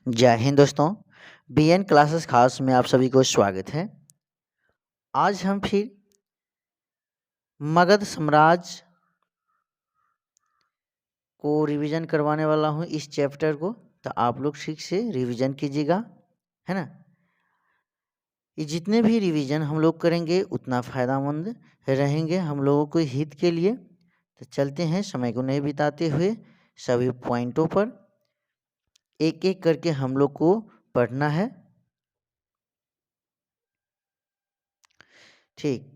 जय हिंद दोस्तों। BN classes खास में आप सभी को स्वागत है। आज हम फिर मगध साम्राज्य को रिवीजन करवाने वाला हूँ इस चैप्टर को, तो आप लोग ठीक से रिवीजन कीजिएगा, है ना। ये जितने भी रिवीजन हम लोग करेंगे उतना फ़ायदामंद रहेंगे हम लोगों को हित के लिए। तो चलते हैं, समय को नहीं बिताते हुए सभी पॉइंटों पर एक एक करके हम लोग को पढ़ना है। ठीक,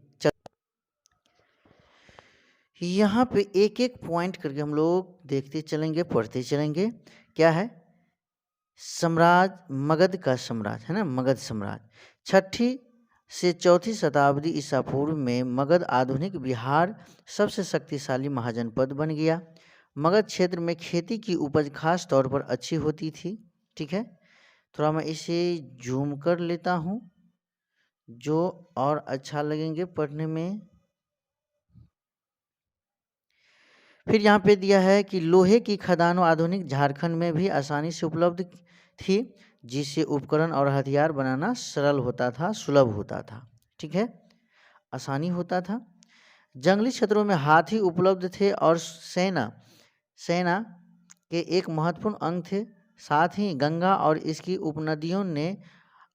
यहाँ पे एक एक पॉइंट करके हम लोग देखते चलेंगे, पढ़ते चलेंगे। क्या है? साम्राज्य, मगध का साम्राज्य, है ना, मगध साम्राज्य। छठी से चौथी शताब्दी ईसा पूर्व में मगध आधुनिक बिहार सबसे शक्तिशाली महाजनपद बन गया। मगध क्षेत्र में खेती की उपज खास तौर पर अच्छी होती थी। ठीक है, थोड़ा मैं इसे जूम कर लेता हूँ जो और अच्छा लगेंगे पढ़ने में। फिर यहाँ पे दिया है कि लोहे की खदानों आधुनिक झारखंड में भी आसानी से उपलब्ध थी, जिससे उपकरण और हथियार बनाना सरल होता था, सुलभ होता था। ठीक है, आसानी होता था। जंगली क्षेत्रों में हाथी उपलब्ध थे और सेना के एक महत्वपूर्ण अंग थे। साथ ही गंगा और इसकी उपनदियों ने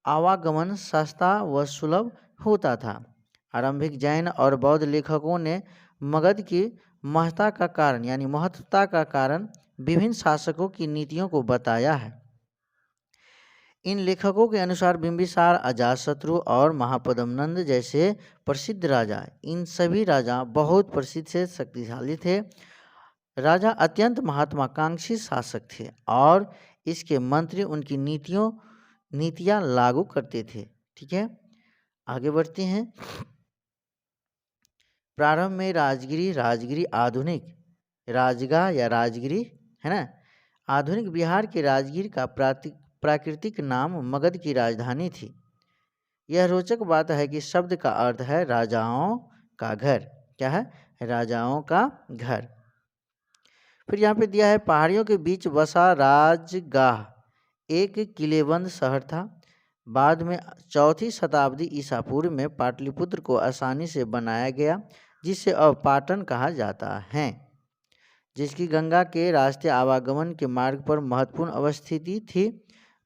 आवागमन सस्ता व सुलभ होता था। आरंभिक जैन और बौद्ध लेखकों ने मगध की महत्वता का कारण विभिन्न शासकों की नीतियों को बताया है। इन लेखकों के अनुसार बिंबिसार, अजातशत्रु और महापद्मनंद जैसे प्रसिद्ध राजा, इन सभी राजा बहुत प्रसिद्ध से शक्तिशाली थे। राजा अत्यंत महत्वाकांक्षी शासक थे और इसके मंत्री उनकी नीतियाँ लागू करते थे। ठीक है, आगे बढ़ते हैं। प्रारंभ में राजगिरी आधुनिक राजगा या राजगिरी, है ना, आधुनिक बिहार के राजगीर का प्राकृतिक नाम मगध की राजधानी थी। यह रोचक बात है कि शब्द का अर्थ है राजाओं का घर। क्या है? राजाओं का घर। फिर यहाँ पे दिया है पहाड़ियों के बीच बसा राजगाह एक किलेबंद शहर था। बाद में चौथी शताब्दी ईसा पूर्व में पाटलिपुत्र को आसानी से बनाया गया, जिसे अब पाटन कहा जाता है, जिसकी गंगा के रास्ते आवागमन के मार्ग पर महत्वपूर्ण अवस्थिति थी।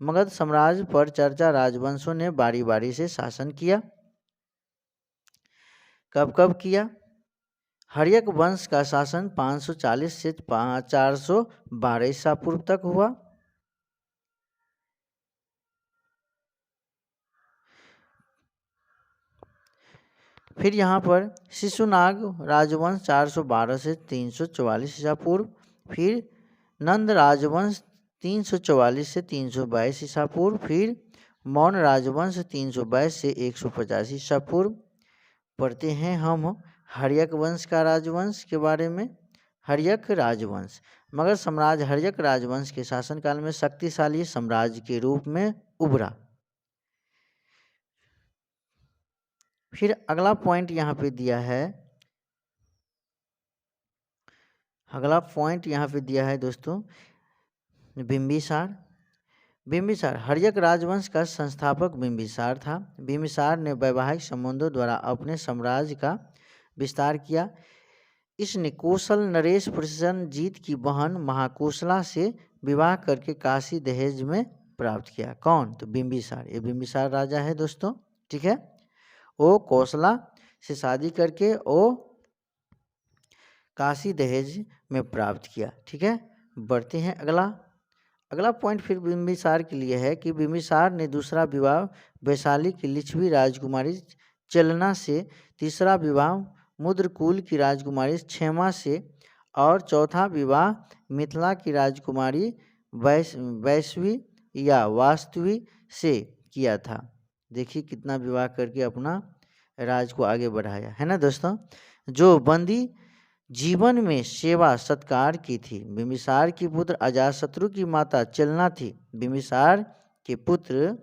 मगध साम्राज्य पर चर्चा राजवंशों ने बारी बारी से शासन किया। कब कब किया? हर्यक वंश का शासन 540 से 412 ईसा पूर्व तक हुआ। फिर यहाँ पर शिशुनाग राजवंश 412 से 344 ईसा पूर्व। फिर नंद राजवंश 344 से 322 ईसा पूर्व। फिर मौर्य राजवंश 322 से 150 ईसा पूर्व। पढ़ते हैं हम हर्यक वंश का राजवंश के बारे में। हर्यक राजवंश, मगध साम्राज्य हर्यक राजवंश के शासनकाल में शक्तिशाली साम्राज्य के रूप में उभरा। फिर अगला पॉइंट यहाँ पे दिया है, अगला पॉइंट यहाँ पे दिया है दोस्तों, बिंबिसार। बिंबिसार हर्यक राजवंश का संस्थापक बिंबिसार था। बिंबिसार ने वैवाहिक संबंधों द्वारा अपने साम्राज्य का विस्तार किया। इसने कौशल नरेश प्रसेनजीत की बहन महाकोशला से विवाह करके काशी दहेज में प्राप्त किया। कौन? तो बिंबिसार। ये बिंबिसार राजा है दोस्तों। ठीक है, वो कौशला से शादी करके वो काशी दहेज में प्राप्त किया। ठीक है, बढ़ते हैं अगला पॉइंट फिर बिंबिसार के लिए है कि बिंबिसार ने दूसरा विवाह वैशाली की लिच्छवी राजकुमारी चलना से, तीसरा विवाह मुद्रकुल की राजकुमारी क्षेमा से और चौथा विवाह मिथिला की राजकुमारी वैश्वी या वास्तवी से किया था। देखिए कितना विवाह करके अपना राज को आगे बढ़ाया, है ना दोस्तों। जो बंदी जीवन में सेवा सत्कार की थी। बिंबिसार की पुत्र अजातशत्रु की माता चलना थी। बिंबिसार के पुत्र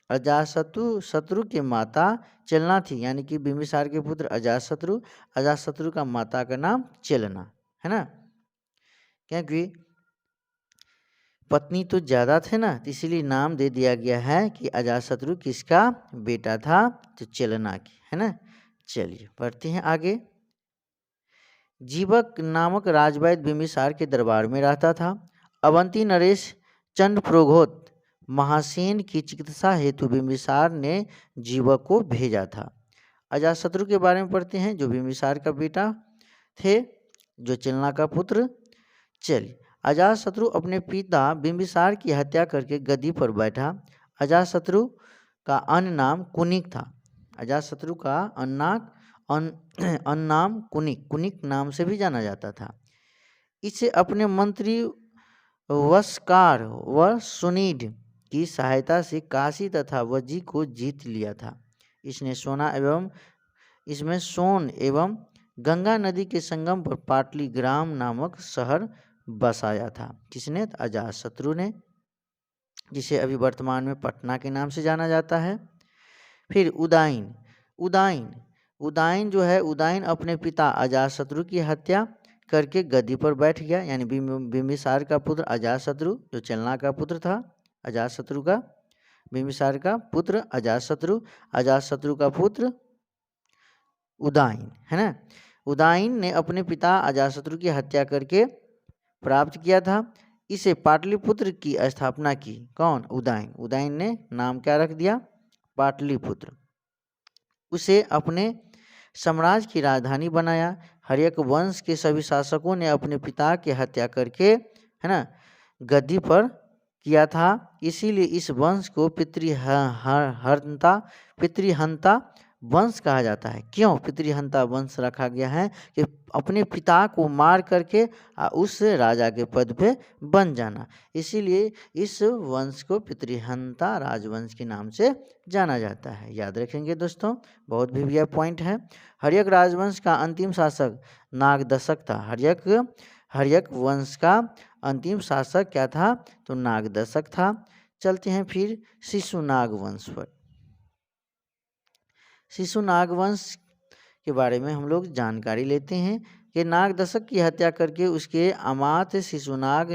अजातशत्रु की माता चलना थी, यानी कि बिंबिसार के पुत्र अजातशत्रु का माता का नाम चलना, है ना। क्योंकि पत्नी तो ज़्यादा थे ना, तो इसीलिए नाम दे दिया गया है कि अजातशत्रु किसका बेटा था, तो चलना की, है ना। चलिए बढ़ते हैं आगे। जीवक नामक राजवैद्य बिंबिसार के दरबार में रहता था। अवंती नरेश चंड प्रोघोत महासेन की चिकित्सा हेतु बिंबिसार ने जीवक को भेजा था। अजातशत्रु के बारे में पढ़ते हैं, जो बिंबिसार का बेटा थे, जो चलना का पुत्र। चलिए, अजातशत्रु अपने पिता बिंबिसार की हत्या करके गद्दी पर बैठा। अजातशत्रु का अन्य नाम कुनिक था। अजातशत्रु का अन्य नाम कुनिक, कुनिक नाम से भी जाना जाता था। इसे अपने मंत्री वस्कार व सुनीड की सहायता से काशी तथा वज्जी को जीत लिया था। इसमें सोन एवं गंगा नदी के संगम पर पाटलीग्राम नामक शहर बसाया था। किसने? अजातशत्रु ने, जिसे अभी वर्तमान में पटना के नाम से जाना जाता है। फिर उदाइन जो है, उदाइन अपने पिता अजातशत्रु की हत्या करके गद्दी पर बैठ गया, यानी बिंबिसार का पुत्र अजातशत्रु, जो चलना का पुत्र था अजातशत्रु का, बिंबिसार का पुत्र अजातशत्रु, अजातशत्रु का पुत्र उदाइन, है ना। उदाइन ने अपने पिता अजातशत्रु की हत्या करके प्राप्त किया था। इसे पाटलिपुत्र की स्थापना की। कौन? उदाइन। उदाइन ने नाम क्या रख दिया? पाटलिपुत्र। उसे अपने साम्राज्य की राजधानी बनाया। हर्यक वंश के सभी शासकों ने अपने पिता की हत्या करके, है ना, गद्दी पर किया था। इसीलिए इस वंश को पितृहंता वंश कहा जाता है। क्यों पितृहंता वंश रखा गया है? कि अपने पिता को मार करके उस राजा के पद पे बन जाना, इसीलिए इस वंश को पितृहंता राजवंश के नाम से जाना जाता है। याद रखेंगे दोस्तों, बहुत भी यह पॉइंट है। हर्यक राजवंश का अंतिम शासक नागदशक था। हर्यक वंश का अंतिम शासक क्या था? तो नागदशक था। चलते हैं फिर शिशुनाग वंश पर। शिशुनाग वंश के बारे में हम लोग जानकारी लेते हैं कि नागदशक की हत्या करके उसके अमात्य शिशुनाग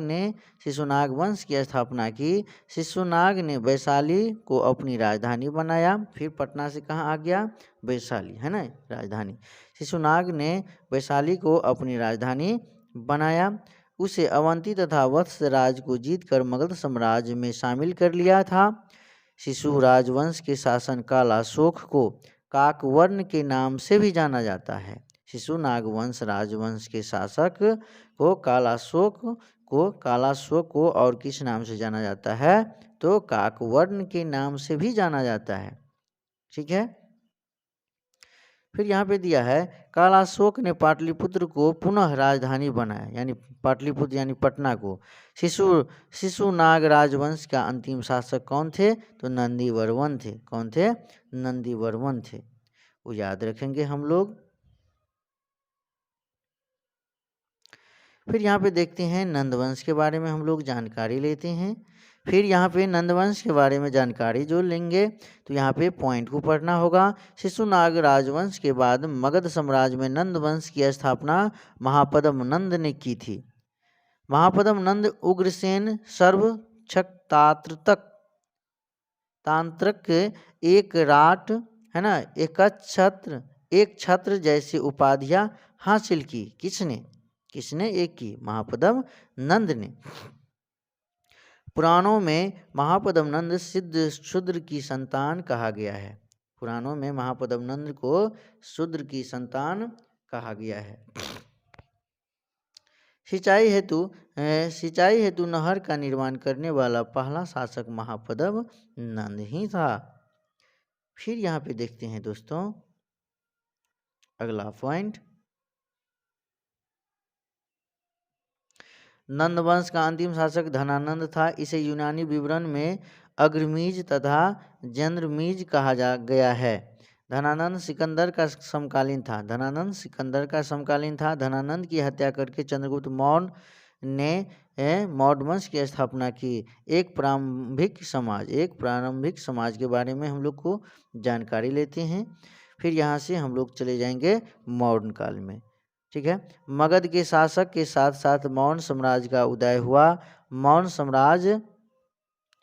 वंश की स्थापना की। शिशुनाग ने वैशाली को अपनी राजधानी बनाया। फिर पटना से कहाँ आ गया? वैशाली, है ना, राजधानी। शिशुनाग ने वैशाली को अपनी राजधानी बनाया। उसे अवंती तथा वत्स राज को जीतकर मगध साम्राज्य में शामिल कर लिया था। शिशु राजवंश के शासन काल अशोक को काकवर्ण के नाम से भी जाना जाता है। शिशुनाग वंश राजवंश के शासक को कालाशोक को और किस नाम से जाना जाता है? तो काकवर्ण के नाम से भी जाना जाता है। ठीक है। फिर यहाँ पे दिया है, कालाशोक ने पाटलिपुत्र को पुनः राजधानी बनाया, यानी पाटलिपुत्र यानी पटना को। शिशुनाग राजवंश का अंतिम शासक कौन थे? तो नंदीवर्मन थे। कौन थे? नंदीवर्मन थे। वो याद रखेंगे हम लोग। फिर यहाँ पे देखते हैं नंदवंश के बारे में हम लोग जानकारी लेते हैं। फिर यहाँ पे नंदवंश के बारे में जानकारी जो लेंगे तो यहाँ पे पॉइंट को पढ़ना होगा। शिशुनाग राजवंश के बाद मगध साम्राज्य में नंदवंश की स्थापना महापद्म नंद ने की थी। महापद्म नंद उग्रसेन तांत्रक एक राट, है ना, एक छत्र जैसी उपाधियां हासिल की। किसने एक की? महापद्म नंद ने। पुराणों में महापद्म नंद सिद्ध शूद्र की संतान कहा गया है। पुराणों में महापद्म नंद को शूद्र की संतान कहा गया है। सिंचाई हेतु नहर का निर्माण करने वाला पहला शासक महापद्म नंद ही था। फिर यहाँ पे देखते हैं दोस्तों अगला पॉइंट। नंदवंश का अंतिम शासक धनानंद था। इसे यूनानी विवरण में अग्रमीज तथा जंद्रमीज कहा गया है। धनानंद सिकंदर का समकालीन था। धनानंद की हत्या करके चंद्रगुप्त मौर्य ने मौर्य वंश की स्थापना की। एक प्रारंभिक समाज के बारे में हम लोग को जानकारी लेते हैं। फिर यहाँ से हम लोग चले जाएंगे मौर्य काल में। ठीक है। मगध के शासक के साथ साथ मौर्य साम्राज्य का उदय हुआ। मौर्य साम्राज्य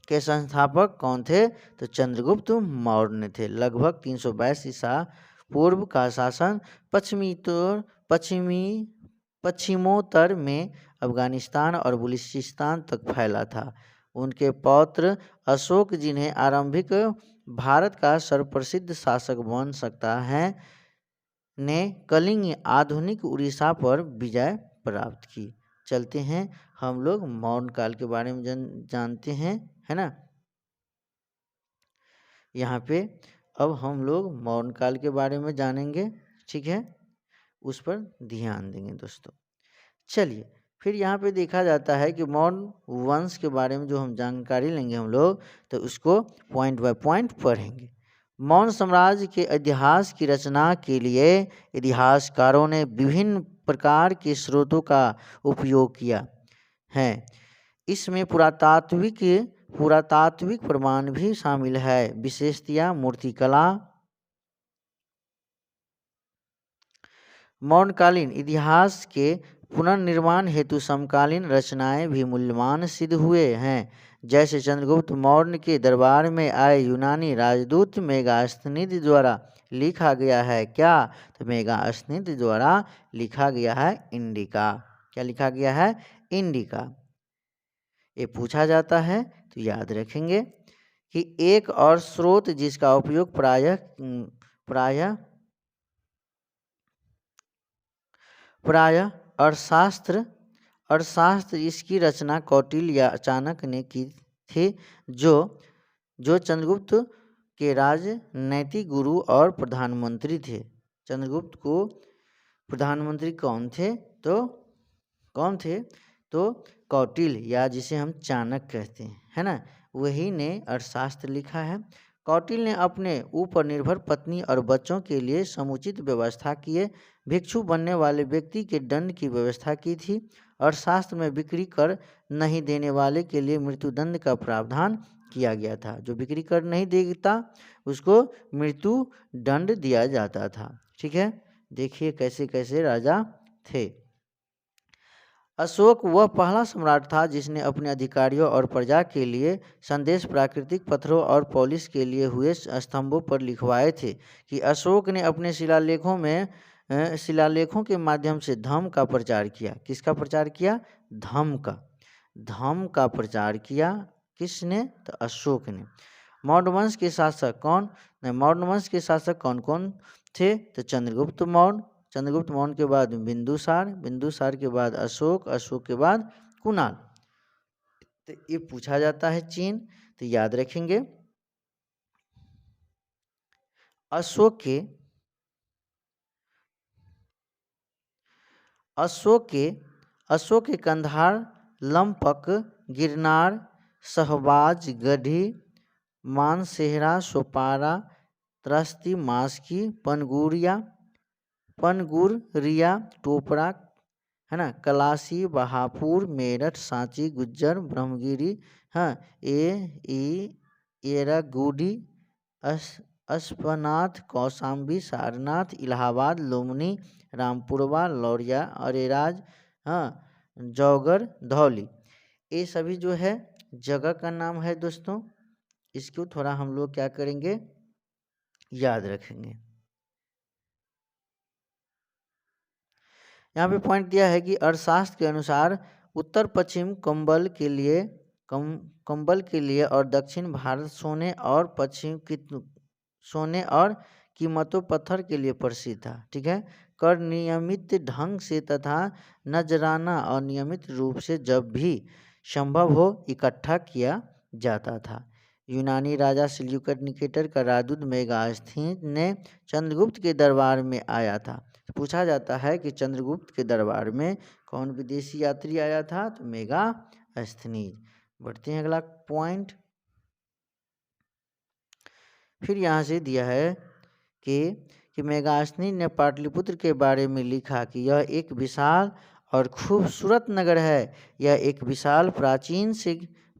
के संस्थापक कौन थे? तो चंद्रगुप्त मौर्य थे। लगभग 322 ईसा पूर्व का शासन पश्चिमोत्तर में अफगानिस्तान और बलूचिस्तान तक फैला था। उनके पौत्र अशोक, जिन्हें आरंभिक भारत का सर्वप्रसिद्ध शासक बन सकता है, ने कलिंग आधुनिक उड़ीसा पर विजय प्राप्त की। चलते हैं हम लोग मौर्य काल के बारे में जानते हैं, है ना। यहाँ पे अब हम लोग मौर्य काल के बारे में जानेंगे, ठीक है, उस पर ध्यान देंगे दोस्तों। चलिए, फिर यहाँ पे देखा जाता है कि मौर्य वंश के बारे में जो हम जानकारी लेंगे हम लोग, तो उसको पॉइंट बाय पॉइंट पढ़ेंगे। मौर्य साम्राज्य के इतिहास की रचना के लिए इतिहासकारों ने विभिन्न प्रकार के स्रोतों का उपयोग किया है। इसमें पुरातात्विक प्रमाण भी शामिल है। विशेषतया मूर्तिकला, मौर्यकालीन इतिहास के पुनर्निर्माण हेतु समकालीन रचनाएं भी मूल्यवान सिद्ध हुए हैं। जैसे चंद्रगुप्त मौर्य के दरबार में आए यूनानी राजदूत मेगास्थनीज द्वारा लिखा गया है क्या? तो मेगास्थनीज द्वारा लिखा गया है इंडिका। क्या लिखा गया है? इंडिका। ये पूछा जाता है तो याद रखेंगे कि एक और स्रोत जिसका उपयोग प्रायः अर्थशास्त्र इसकी रचना कौटिल्य या चाणक्य ने की थी, जो चंद्रगुप्त के राजनैतिक गुरु और प्रधानमंत्री थे। चंद्रगुप्त को प्रधानमंत्री कौन थे? तो कौटिल्य, या जिसे हम चाणक्य कहते हैं, है ना, वही ने अर्थशास्त्र लिखा है। कौटिल्य ने अपने ऊपर निर्भर पत्नी और बच्चों के लिए समुचित व्यवस्था किए। भिक्षु बनने वाले व्यक्ति के दंड की व्यवस्था की थी। अर्थशास्त्र में बिक्री कर नहीं देने वाले के लिए मृत्युदंड का प्रावधान किया गया था। जो बिक्री कर नहीं देता उसको मृत्यु दंड दिया जाता था। ठीक है, देखिए कैसे कैसे राजा थे। अशोक वह पहला सम्राट था जिसने अपने अधिकारियों और प्रजा के लिए संदेश प्राकृतिक पत्थरों और पॉलिश के लिए हुए स्तंभों पर लिखवाए थे कि अशोक ने अपने शिलालेखों के माध्यम से धम्म का प्रचार किया। किसका प्रचार किया? धम्म का प्रचार किया। किसने? तो अशोक ने। मौर्य वंश के शासक कौन? मौर्य वंश के शासक कौन कौन थे? तो चंद्रगुप्त मौर्य के बाद बिंदुसार के बाद अशोक के बाद कुणाल। तो ये पूछा जाता है चीन, तो याद रखेंगे अशोक के कंधार, लंपक, गिरनार, शहबाज गढ़ी, मानसेहरा, सोपारा, त्रस्ती, मास्की, पनगुरिया, टोपरा, है ना, कलासी, बहापुर, मेरठ, सांची, गुज्जर, ब्रह्मगिरी, हाँ, एरागुडी, अश्वनाथ, कौशाम्बी, सारनाथ, इलाहाबाद, लुम्बिनी, रामपुरवा, लौरिया, अरेराज, हाँ, जौगर, धौली। ये सभी जो है जगह का नाम है दोस्तों। इसको थोड़ा हम लोग क्या करेंगे, याद रखेंगे। यहाँ पे पॉइंट दिया है कि अर्थशास्त्र के अनुसार उत्तर पश्चिम कंबल के लिए और दक्षिण भारत सोने और कीमतों पत्थर के लिए प्रसिद्ध था। ठीक है, कर नियमित ढंग से तथा नजराना और नियमित रूप से जब भी संभव हो इकट्ठा किया जाता था। यूनानी राजा सिल्यूकस निकेटर का राजदूत मेगास्थनीज ने चंद्रगुप्त के दरबार में आया था। पूछा जाता है कि चंद्रगुप्त के दरबार में कौन विदेशी यात्री आया था? तो मेगास्थनीज। बढ़ते हैं अगला पॉइंट। फिर यहाँ से दिया है कि मेगास्थनीज ने पाटलिपुत्र के बारे में लिखा कि यह एक विशाल और खूबसूरत नगर है। यह एक विशाल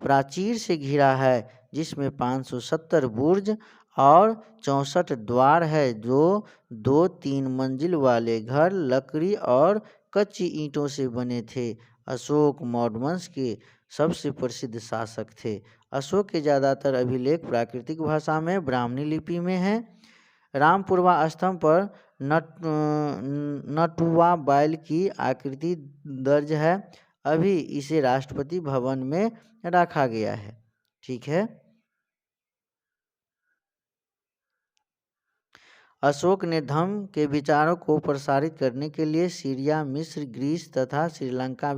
प्राचीर से घिरा है जिसमें 570 बुर्ज और 64 द्वार है, जो 2-3 मंजिल वाले घर लकड़ी और कच्ची ईंटों से बने थे। अशोक मौर्य वंश के सबसे प्रसिद्ध शासक थे। अशोक के ज़्यादातर अभिलेख प्राकृतिक भाषा में ब्राह्मणी लिपि में हैं। रामपुरवा स्तंभ पर नटुआ बैल की आकृति दर्ज है। अभी इसे राष्ट्रपति भवन में रखा गया है। ठीक है। अशोक ने धम्म के विचारों को प्रसारित करने के लिए सीरिया, मिस्र, ग्रीस तथा श्रीलंका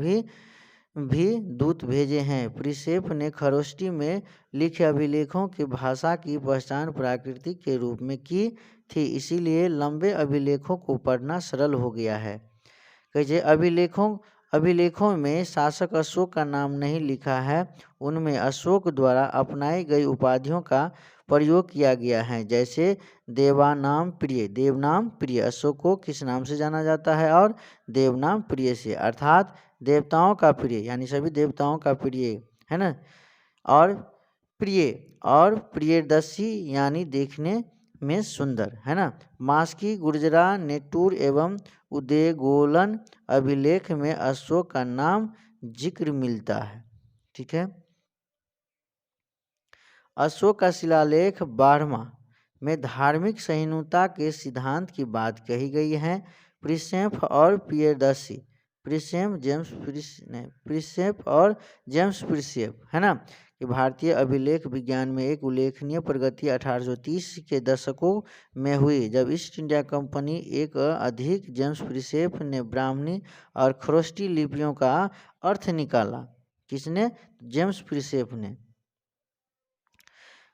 भी दूत भेजे हैं। प्रिंसेप ने खरोष्टी में लिखे अभिलेखों की भाषा की पहचान प्राकृतिक के रूप में की थी, इसीलिए लंबे अभिलेखों को पढ़ना सरल हो गया है। कहिए अभिलेखों में शासक अशोक का नाम नहीं लिखा है, उनमें अशोक द्वारा अपनाई गई उपाधियों का प्रयोग किया गया है, जैसे देवनाम प्रिय। अशोक को किस नाम से जाना जाता है? और देवनाम प्रिय से, अर्थात देवताओं का प्रिय, यानी सभी देवताओं का प्रिय, है ना। और प्रियदर्शी यानी देखने में सुंदर, है ना। मास्की, गुर्जरा, नेटूर एवं उदेगोलन अभिलेख में अशोक का नाम जिक्र मिलता है। ठीक है। अशोक का शिलालेख 12वां में धार्मिक सहिष्णुता के सिद्धांत की बात कही गई है। प्रिंसेप और प्रियदर्शी, प्रिंसेप और जेम्स प्रिंसेप, है ना, कि भारतीय अभिलेख विज्ञान में एक उल्लेखनीय प्रगति 1830 के दशकों में हुई, जब ईस्ट इंडिया कंपनी एक अधिक जेम्स प्रिंसेप ने ब्राह्मणी और खरोष्टी लिपियों का अर्थ निकाला। किसने? जेम्स प्रिंसेप ने।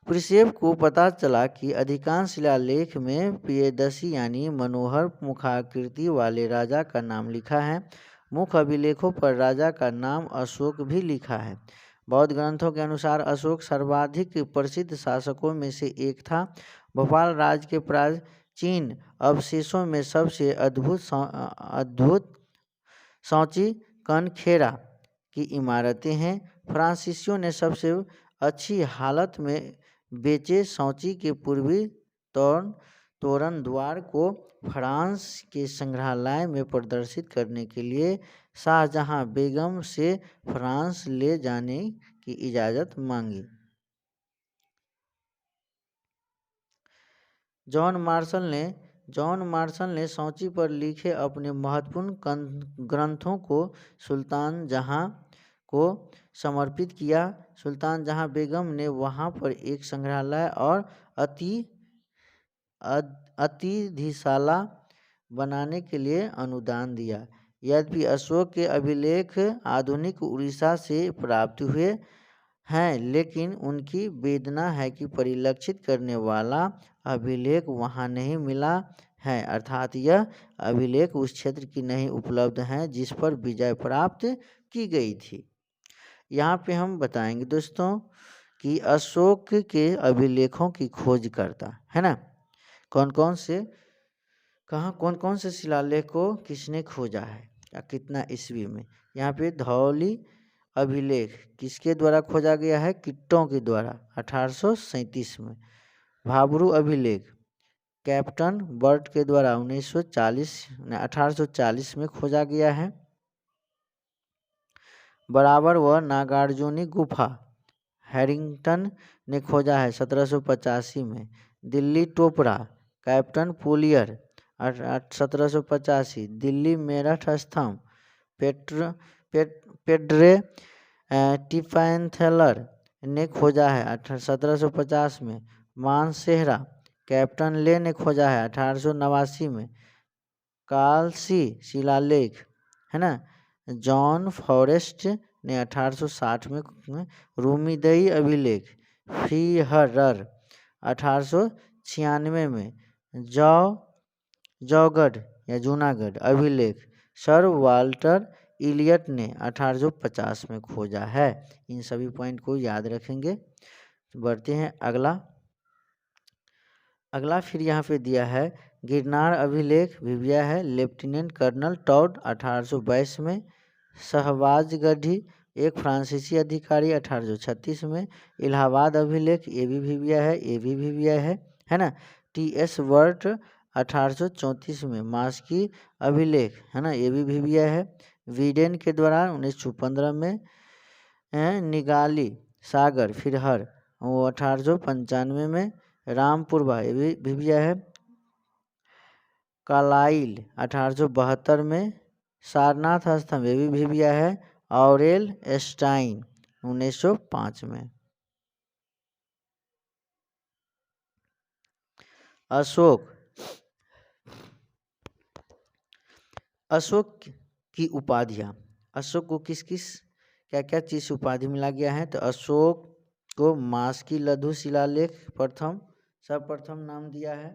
प्रिंसेप को पता चला कि अधिकांश शिलालेख में प्रियदर्शी यानी मनोहर मुखाकृति वाले राजा का नाम लिखा है। मुख्य अभिलेखों पर राजा का नाम अशोक भी लिखा है। बौद्ध ग्रंथों के अनुसार अशोक सर्वाधिक प्रसिद्ध शासकों में से एक था। भोपाल राज्य के प्राचीन अवशेषों में सबसे अद्भुत सांची कनखेरा की इमारतें हैं। फ्रांसीसियों ने सबसे अच्छी हालत में बेचे सांची के पूर्वी तोरण द्वार को फ्रांस के संग्रहालय में प्रदर्शित करने के लिए शाहजहां बेगम से फ्रांस ले जाने की इजाज़त मांगी। जॉन मार्शल ने सांची पर लिखे अपने महत्वपूर्ण ग्रंथों को सुल्तान जहां को समर्पित किया। सुल्तान जहां बेगम ने वहां पर एक संग्रहालय और अतिथिशाला बनाने के लिए अनुदान दिया। यद्यपि अशोक के अभिलेख आधुनिक उड़ीसा से प्राप्त हुए हैं, लेकिन उनकी वेदना है कि परिलक्षित करने वाला अभिलेख वहां नहीं मिला है, अर्थात यह अभिलेख उस क्षेत्र की नहीं उपलब्ध हैं जिस पर विजय प्राप्त की गई थी। यहाँ पे हम बताएंगे दोस्तों कि अशोक के अभिलेखों की खोज करता, है ना, कौन कौन से शिलालेख को किसने खोजा है या कितना ईस्वी में। यहाँ पे धौली अभिलेख किसके द्वारा खोजा गया है? किट्टों के द्वारा 1837 में। भाबरू अभिलेख कैप्टन बर्ट के द्वारा 1840 में खोजा गया है। बराबर व नागार्जुनी गुफा हैरिंगटन ने खोजा है 1785 में। दिल्ली टोपरा कैप्टन पोलियर 1785। दिल्ली मेरठ स्तंभ पेड्रे टिफैंथेलर ने खोजा है 1750 में। मानसेहरा कैप्टन ले ने खोजा है 1889 में। कालसी शिलालेख, है ना, जॉन फॉरेस्ट ने 1860 में। रूमीदई अभिलेख फीहरर 1896 में। जौगढ़ या जूनागढ़ अभिलेख सर वाल्टर इलियट ने 1850 में खोजा है। इन सभी पॉइंट को याद रखेंगे। बढ़ते हैं अगला फिर यहाँ पे दिया है गिरनार अभिलेख विविया है। लेफ्टिनेंट कर्नल टॉड 1822 में। शहबाजगढ़ी एक फ्रांसीसी अधिकारी 1836 में। इलाहाबाद अभिलेख ये भी विविया है ना। टी.एस. वर्ट 1834 में। मास्की अभिलेख, है ना, ये भी विविया है। वीडेन के द्वारा 1915 में। निगाली सागर फिरहर वो 1895 में, रामपुरवा ये भी भिभिया है, कालाइल 1872 में, सारनाथ स्तंभ ये भी भिभिया है, ऑरेल स्टाइन 1905 में। अशोक अशोक की उपाधियाँ, अशोक को किस किस क्या क्या चीज़ से उपाधि मिला गया है? तो अशोक को मास्की लघु शिलालेख प्रथम सर्वप्रथम नाम दिया है।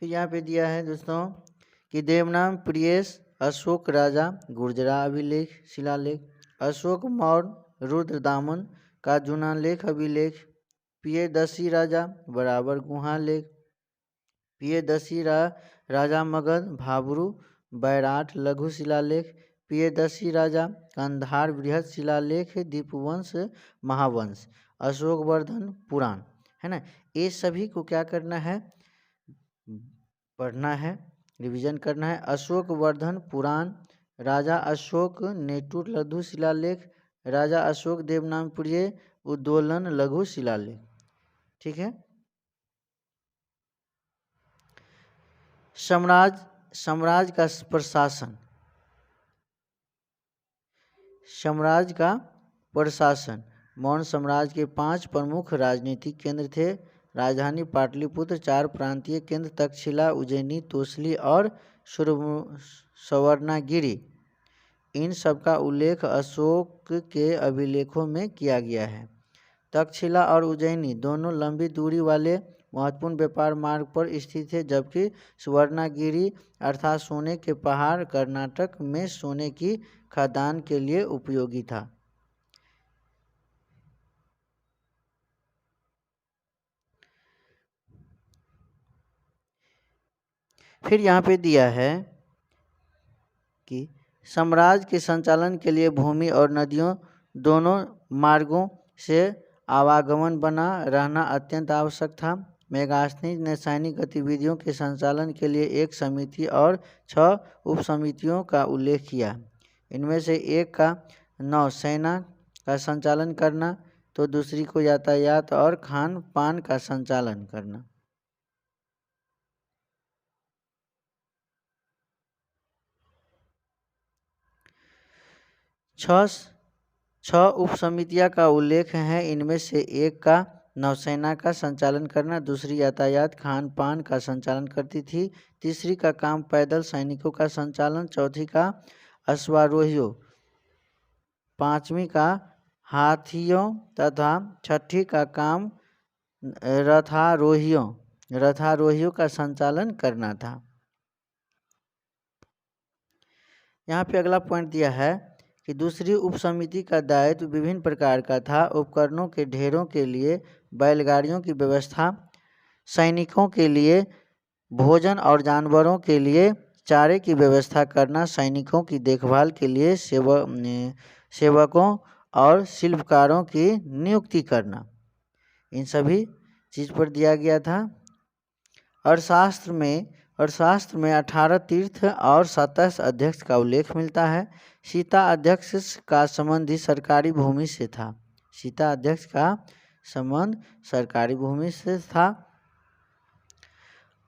फिर यहाँ पे दिया है दोस्तों कि देवनाम प्रियेश अशोक राजा गुर्जरा अभिलेख शिलालेख, अशोक मौर्य रुद्रदामन का जुनालेख अभिलेख, पियदसी राजा बराबर गुहा लेख, पियदसी राजा मगध भाबरू बैराट लघु शिलालेख, पियदसी राजा कंधार बृहद शिलालेख दीपवंश महावंश, अशोक वर्धन पुराण, है ना। ये सभी को क्या करना है? पढ़ना है, रिवीजन करना है। अशोक वर्धन पुराण, राजा अशोक नेटुर लघु शिलालेख, राजा अशोक देवनाम प्रिय उद्दोलन लघु शिलालेख। ठीक है। साम्राज्य का प्रशासन, साम्राज्य का प्रशासन मौर्य साम्राज्य के 5 प्रमुख राजनीतिक केंद्र थे। राजधानी पाटलिपुत्र, 4 प्रांतीय केंद्र तक्षशिला, उज्जैनी, तोसली और सवर्णागिरी। इन सब का उल्लेख अशोक के अभिलेखों में किया गया है। तक्षशिला और उज्जैनी दोनों लंबी दूरी वाले महत्वपूर्ण व्यापार मार्ग पर स्थित है, जबकि सुवर्णागिरी अर्थात सोने के पहाड़ कर्नाटक में सोने की खदान के लिए उपयोगी था। फिर यहाँ पे दिया है कि साम्राज्य के संचालन के लिए भूमि और नदियों दोनों मार्गों से आवागमन बना रहना अत्यंत आवश्यक था। मेगास्थनीज ने सैनिक गतिविधियों के संचालन के लिए एक समिति और 6 उपसमितियों का उल्लेख किया। इनमें से एक का नौसेना का संचालन करना, तो दूसरी को यातायात और खान पान का संचालन करना। छह उपसमितियां का उल्लेख है। इनमें से एक का नौसेना का संचालन करना, दूसरी यातायात खान पान का संचालन करती थी, तीसरी का काम पैदल सैनिकों का संचालन, चौथी का अश्वारोहियों, पांचवी का हाथियों तथा छठी का काम रथारोहियों का संचालन करना था। यहाँ पे अगला पॉइंट दिया है कि दूसरी उपसमिति का दायित्व विभिन्न प्रकार का था। उपकरणों के ढेरों के लिए बैलगाड़ियों की व्यवस्था, सैनिकों के लिए भोजन और जानवरों के लिए चारे की व्यवस्था करना, सैनिकों की देखभाल के लिए सेवकों और शिल्पकारों की नियुक्ति करना, इन सभी चीज़ पर दिया गया था। अर्थशास्त्र में 18 तीर्थ और 27 अध्यक्ष का उल्लेख मिलता है। सीता अध्यक्ष का संबंध सरकारी भूमि से था। सीता अध्यक्ष का संबंध सरकारी भूमि से था।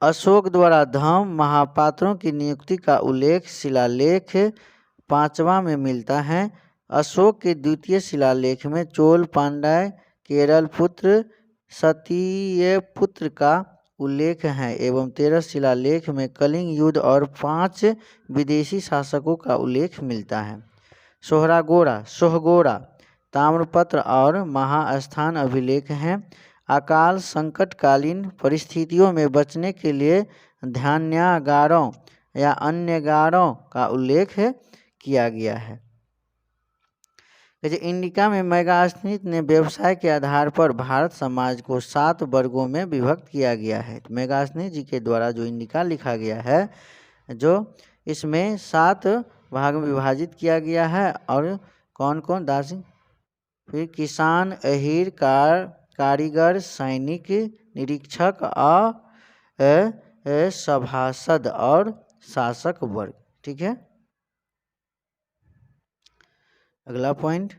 अशोक द्वारा धम महापात्रों की नियुक्ति का उल्लेख शिलालेख 5वां में मिलता है। अशोक के द्वितीय शिलालेख में चोल पांड्य केरल पुत्र सतीय पुत्र का उल्लेख है एवं 13 शिलालेख में कलिंग युद्ध और 5 विदेशी शासकों का उल्लेख मिलता है। सोहगोरा ताम्रपत्र और महास्थान अभिलेख हैं। अकाल संकटकालीन परिस्थितियों में बचने के लिए धान्यागारों या अन्यगारों का उल्लेख किया गया है। जैसे इंडिका में मेगास्थनीज ने व्यवसाय के आधार पर भारत समाज को 7 वर्गों में विभक्त किया गया है। मेगास्थनीज जी के द्वारा जो इंडिका लिखा गया है, जो इसमें 7 भाग में विभाजित किया गया है। और कौन कौन? दासी, फिर किसान, अहीर, कारीगर, सैनिक, निरीक्षक और सभासद और शासक वर्ग। ठीक है, अगला पॉइंट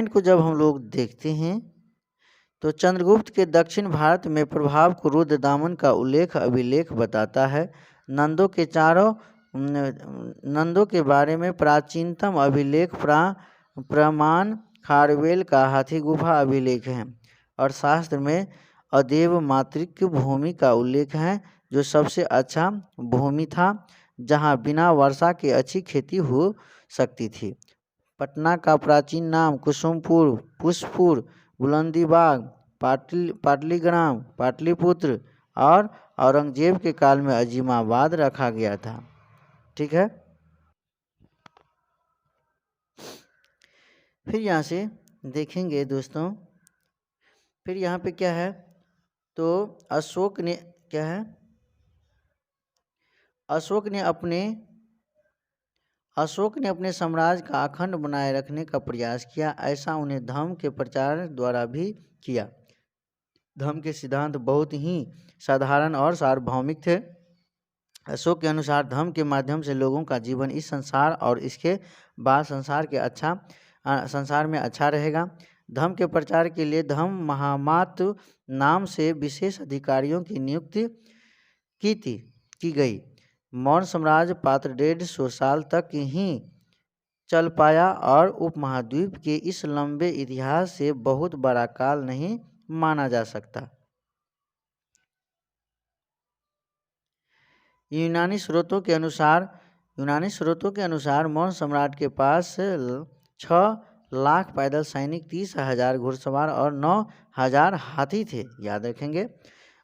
को जब हम लोग देखते हैं तो चंद्रगुप्त के दक्षिण भारत में प्रभाव को रुद्रदामन का उल्लेख अभिलेख बताता है। नंदों के बारे में प्राचीनतम अभिलेख प्रमाण खारवेल का हाथी गुफा अभिलेख है और शास्त्र में अदेव मातृक भूमि का उल्लेख है, जो सबसे अच्छा भूमि था जहां बिना वर्षा के अच्छी खेती हो सकती थी। पटना का प्राचीन नाम कुसुमपुर, पुष्पपुर, बुलंदीबाग, पाटलीग्राम, पाटलिपुत्र और औरंगजेब के काल में अजीमाबाद रखा गया था। ठीक है, फिर यहाँ से देखेंगे दोस्तों, फिर यहाँ पे क्या है तो अशोक ने क्या है, अशोक ने अपने साम्राज्य का अखंड बनाए रखने का प्रयास किया। ऐसा उन्हें धर्म के प्रचार द्वारा भी किया। धर्म के सिद्धांत बहुत ही साधारण और सार्वभौमिक थे। अशोक के अनुसार धर्म के माध्यम से लोगों का जीवन इस संसार और इसके बाद संसार में अच्छा रहेगा। धर्म के प्रचार के लिए धर्म महामातु नाम से विशेष अधिकारियों की नियुक्ति की गई। मौर्य साम्राज्य पात्र 150 साल तक ही चल पाया और उपमहाद्वीप के इस लंबे इतिहास से बहुत बड़ा काल नहीं माना जा सकता। यूनानी स्रोतों के अनुसार मौर्य सम्राट के पास 6 लाख पैदल सैनिक, 30,000 घुड़सवार और 9,000 हाथी थे। याद रखेंगे,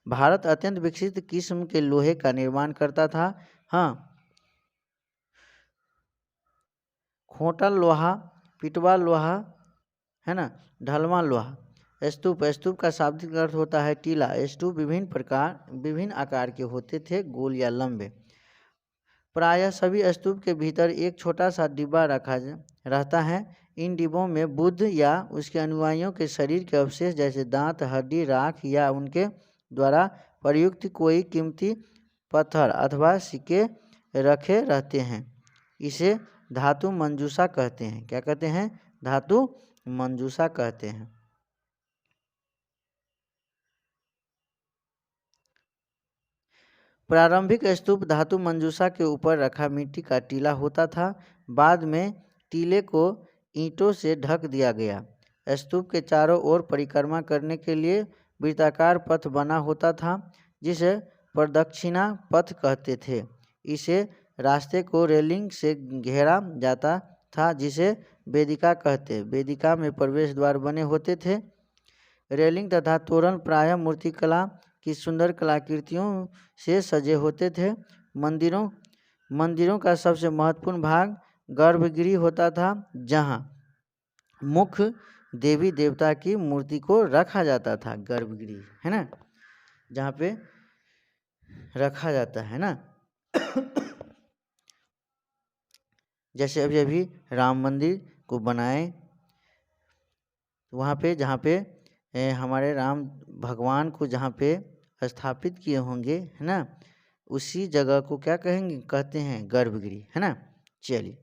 भारत अत्यंत विकसित किस्म के लोहे का निर्माण करता था। हाँ, खोटा लोहा, पिटवा लोहा, है ना, ढलवा लोहा। स्तूप का शाब्दिक अर्थ होता है टीला। स्तूप विभिन्न आकार के होते थे, गोल या लंबे। प्रायः सभी स्तूप के भीतर एक छोटा सा डिब्बा रहता है। इन डिब्बों में बुद्ध या उसके अनुयायियों के शरीर के अवशेष जैसे दांत, हड्डी, राख या उनके द्वारा प्रयुक्त कोई कीमती पत्थर अथवा सिक्के रखे रहते हैं। इसे धातु मंजूषा कहते हैं। क्या कहते हैं? धातु मंजूषा कहते हैं। प्रारंभिक स्तूप धातु मंजूषा के ऊपर रखा मिट्टी का टीला होता था। बाद में टीले को ईंटों से ढक दिया गया। स्तूप के चारों ओर परिक्रमा करने के लिए वृत्ताकार पथ बना होता था, जिसे प्रदक्षिणा पथ कहते थे। इसे रास्ते को रेलिंग से घेरा जाता था, जिसे वेदिका कहते। वेदिका में प्रवेश द्वार बने होते थे। रेलिंग तथा तोरण प्रायः मूर्तिकला की सुंदर कलाकृतियों से सजे होते थे। मंदिरों का सबसे महत्वपूर्ण भाग गर्भगृह होता था, जहां मुख्य देवी देवता की मूर्ति को रखा जाता था। गर्भगृह है ना, जहाँ पे रखा जाता है ना। जैसे अभी राम मंदिर को बनाए, वहाँ पे जहाँ पे हमारे राम भगवान को जहाँ पे स्थापित किए होंगे, है ना, उसी जगह को क्या कहते हैं? गर्भगृह, है ना। चलिए,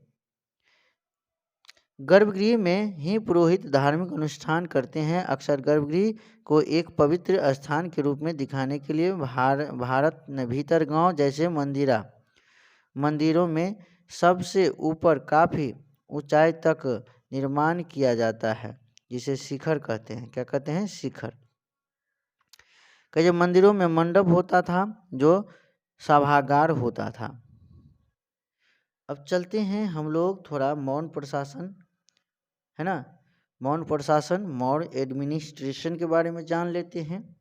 गर्भगृह में ही पुरोहित धार्मिक अनुष्ठान करते हैं। अक्सर गर्भगृह को एक पवित्र स्थान के रूप में दिखाने के लिए भारत भीतर गांव जैसे मंदिरों में सबसे ऊपर काफ़ी ऊंचाई तक निर्माण किया जाता है, जिसे शिखर कहते हैं। क्या कहते हैं? शिखर। कई मंदिरों में मंडप होता था, जो सभागार होता था। अब चलते हैं हम लोग थोड़ा मौर्य प्रशासन, है ना, मौर्य एडमिनिस्ट्रेशन के बारे में जान लेते हैं,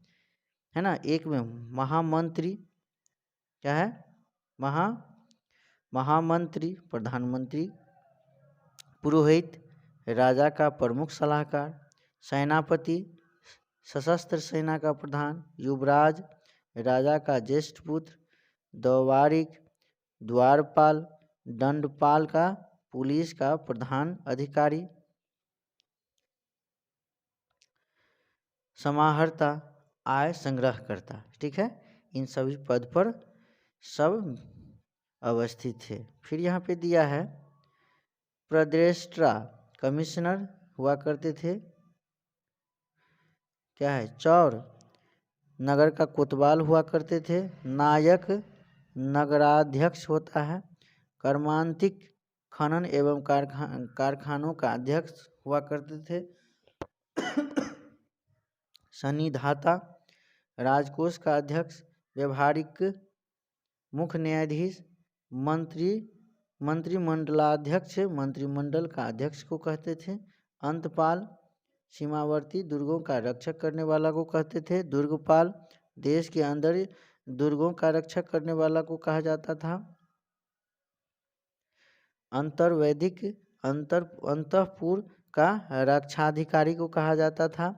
है ना। एक में महामंत्री, क्या है? महामंत्री, प्रधानमंत्री, पुरोहित, राजा का प्रमुख सलाहकार, सेनापति, सशस्त्र सेना का प्रधान, युवराज, राजा का ज्येष्ठ पुत्र, द्वारिक, द्वारपाल, दंडपाल का पुलिस का प्रधान अधिकारी, समाहर्ता, आय संग्रह करता। ठीक है, इन सभी पद पर सब अवस्थित थे। फिर यहाँ पे दिया है प्रदेष्ट्रा कमिश्नर हुआ करते थे। क्या है? चौर नगर का कोतवाल हुआ करते थे। नायक नगराध्यक्ष होता है। कर्मांतिक खनन एवं कारखानों का अध्यक्ष हुआ करते थे। सन्निधाता राजकोष का अध्यक्ष। व्यवहारिक मुख्य न्यायाधीश। मंत्रिमंडलाध्यक्ष मंत्रिमंडल का अध्यक्ष को कहते थे। अंतपाल सीमावर्ती दुर्गों का रक्षक करने वाला को कहते थे। दुर्गपाल देश के अंदर दुर्गों का रक्षक करने वाला को कहा जाता था। अंतर्वैदिक अंतःपुर का रक्षाधिकारी को कहा जाता था।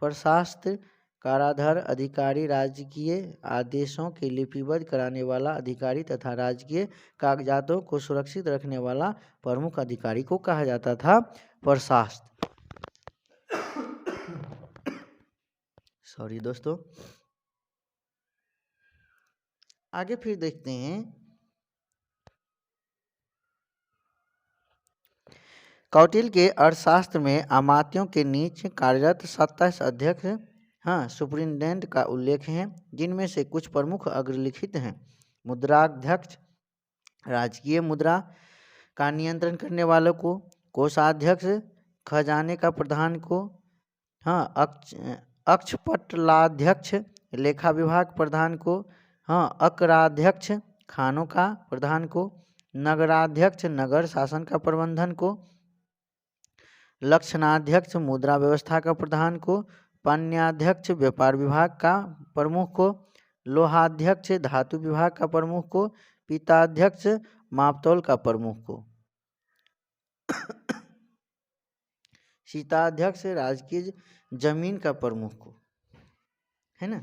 प्रशास्त्र काराधर अधिकारी राजकीय आदेशों के लिपिबद्ध कराने वाला अधिकारी तथा राजकीय कागजातों को सुरक्षित रखने वाला प्रमुख अधिकारी को कहा जाता था प्रशास्त्र। सॉरी दोस्तों, आगे फिर देखते हैं कौटिल्य के अर्थशास्त्र में अमात्यों के नीचे कार्यरत 27 अध्यक्ष सुप्रिंटेंडेंट का उल्लेख है, जिनमें से कुछ प्रमुख अग्रलिखित हैं। मुद्राध्यक्ष राजकीय मुद्रा का नियंत्रण करने वालों को। कोषाध्यक्ष खजाने का प्रधान को। अक्षपटलाध्यक्ष लेखा विभाग प्रधान को। अकराध्यक्ष खानों का प्रधान को। नगराध्यक्ष नगर शासन का प्रबंधन को। लक्षणाध्यक्ष मुद्रा व्यवस्था का प्रधान को। पाण्याध्यक्ष व्यापार विभाग का प्रमुख को। लोहाध्यक्ष धातु विभाग का प्रमुख को। पित्ताध्यक्ष मापतौल का प्रमुख को। शीताध्यक्ष राजकीय जमीन का प्रमुख को, है ना।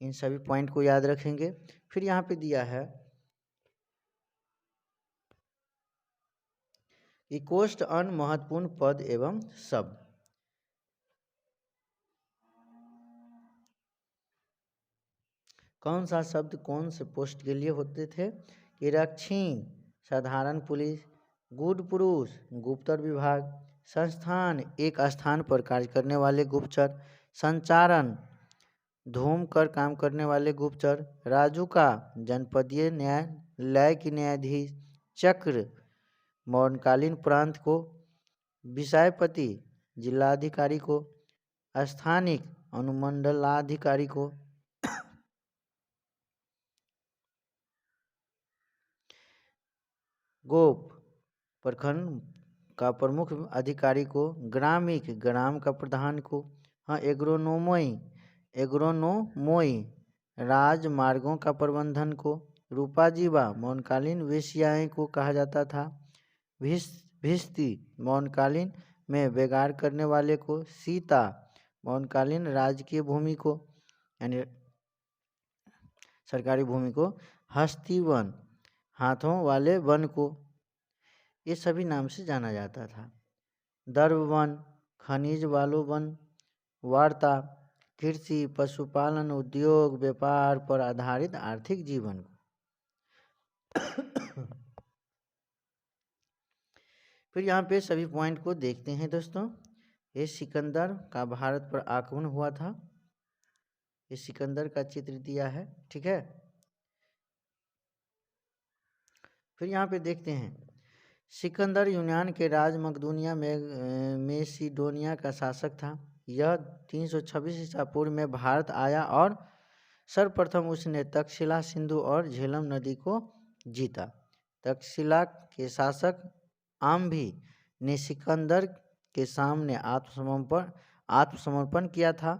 इन सभी पॉइंट को याद रखेंगे। फिर यहाँ पे दिया है कि कोष्ठ अन्य महत्वपूर्ण पद एवं शब्द। कौन सा शब्द कौन से पोस्ट के लिए होते थे? कि रक्षी साधारण पुलिस, गुड पुरुष गुप्तर विभाग, संस्थान एक स्थान पर कार्य करने वाले गुप्तचर, संचारण धूम कर काम करने वाले गुप्तचर, राजुका जनपदीय न्यायालय की न्यायाधीश, चक्र मौर्यकालीन प्रांत को, विषयपति जिलाधिकारी को, स्थानिक अनुमंडलाधिकारी को, गोप प्रखंड का प्रमुख अधिकारी को, ग्रामिक ग्राम का प्रधान को, एग्रोनोमोई राजमार्गों का प्रबंधन को, रूपाजीवा मौर्यकालीन वेश्याएं को कहा जाता था, भिस्ती मौर्यकालीन में व्यापार करने वाले को, सीता मौर्यकालीन राजकीय भूमि को यानी सरकारी भूमि को, हस्तीवन हाथों वाले वन को, ये सभी नाम से जाना जाता था। दर्भ वन खनिज वालों वन, वार्ता कृषि पशुपालन उद्योग व्यापार पर आधारित आर्थिक जीवन को। फिर यहाँ पे सभी पॉइंट को देखते हैं दोस्तों। ये सिकंदर का भारत पर आक्रमण हुआ था, ये सिकंदर का चित्र दिया है, ठीक है। फिर यहाँ पे देखते हैं सिकंदर यूनान के राज मकदूनिया में मेसिडोनिया का शासक था। यह 326 ईसा पूर्व में भारत आया और सर्वप्रथम उसने तक्षशिला सिंधु और झेलम नदी को जीता। तक्षशिला के शासक आम्भी ने सिकंदर के सामने आत्मसमर्पण किया था।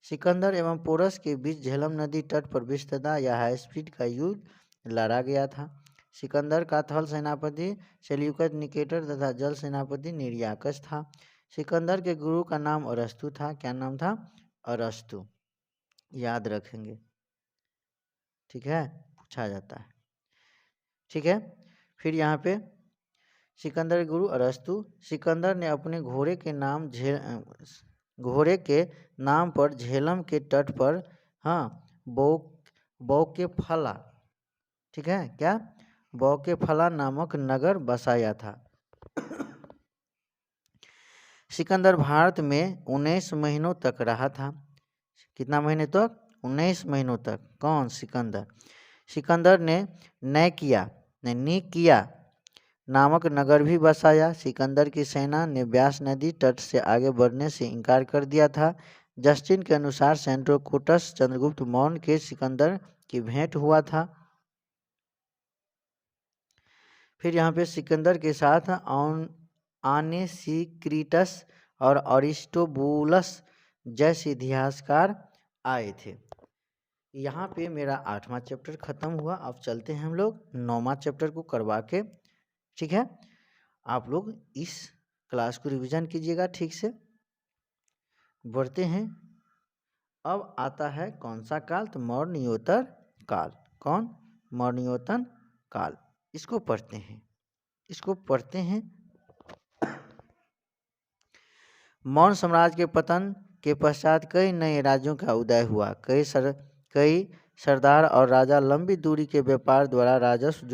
सिकंदर एवं पोरस के बीच झेलम नदी तट पर विस्तृता या हाईस्पीड का युद्ध लड़ा गया था। सिकंदर का थल सेनापति सेल्यूकस निकेटर तथा जल सेनापति निर्याकस था। सिकंदर के गुरु का नाम अरस्तु था। क्या नाम था? अरस्तु। याद रखेंगे, ठीक है, पूछा जाता है, ठीक है। फिर यहाँ पे सिकंदर के गुरु अरस्तु। सिकंदर ने अपने घोड़े के नाम पर झेलम के तट पर बौकेफला, ठीक है, क्या, बौकेफला नामक नगर बसाया था। सिकंदर भारत में 19 महीनों तक रहा था। कितना महीने तक? 19 महीनों तक। कौन? सिकंदर। सिकंदर ने निकिया नामक नगर भी बसाया। सिकंदर की सेना ने व्यास नदी तट से आगे बढ़ने से इनकार कर दिया था। जस्टिन के अनुसार सेंट्रोकुटस चंद्रगुप्त मौर्य के सिकंदर की भेंट हुआ था। फिर यहाँ पे सिकंदर के साथ आनेसिक्रिटस और अरिस्टोबुलस जैसे इतिहासकार आए थे। यहाँ पे मेरा 8वां चैप्टर खत्म हुआ। अब चलते हैं हम लोग 9वां चैप्टर को करवा के, ठीक है। आप लोग इस क्लास को रिवीजन कीजिएगा ठीक से। बढ़ते हैं। अब आता है कौन सा काल? तो मौर्योत्तर काल। कौन? मौर्योत्तर काल। इसको पढ़ते हैं। मौर्य साम्राज्य के पतन के पश्चात कई नए राज्यों का उदय हुआ। कई सरदार और राजा लंबी दूरी के व्यापार द्वारा राजस्व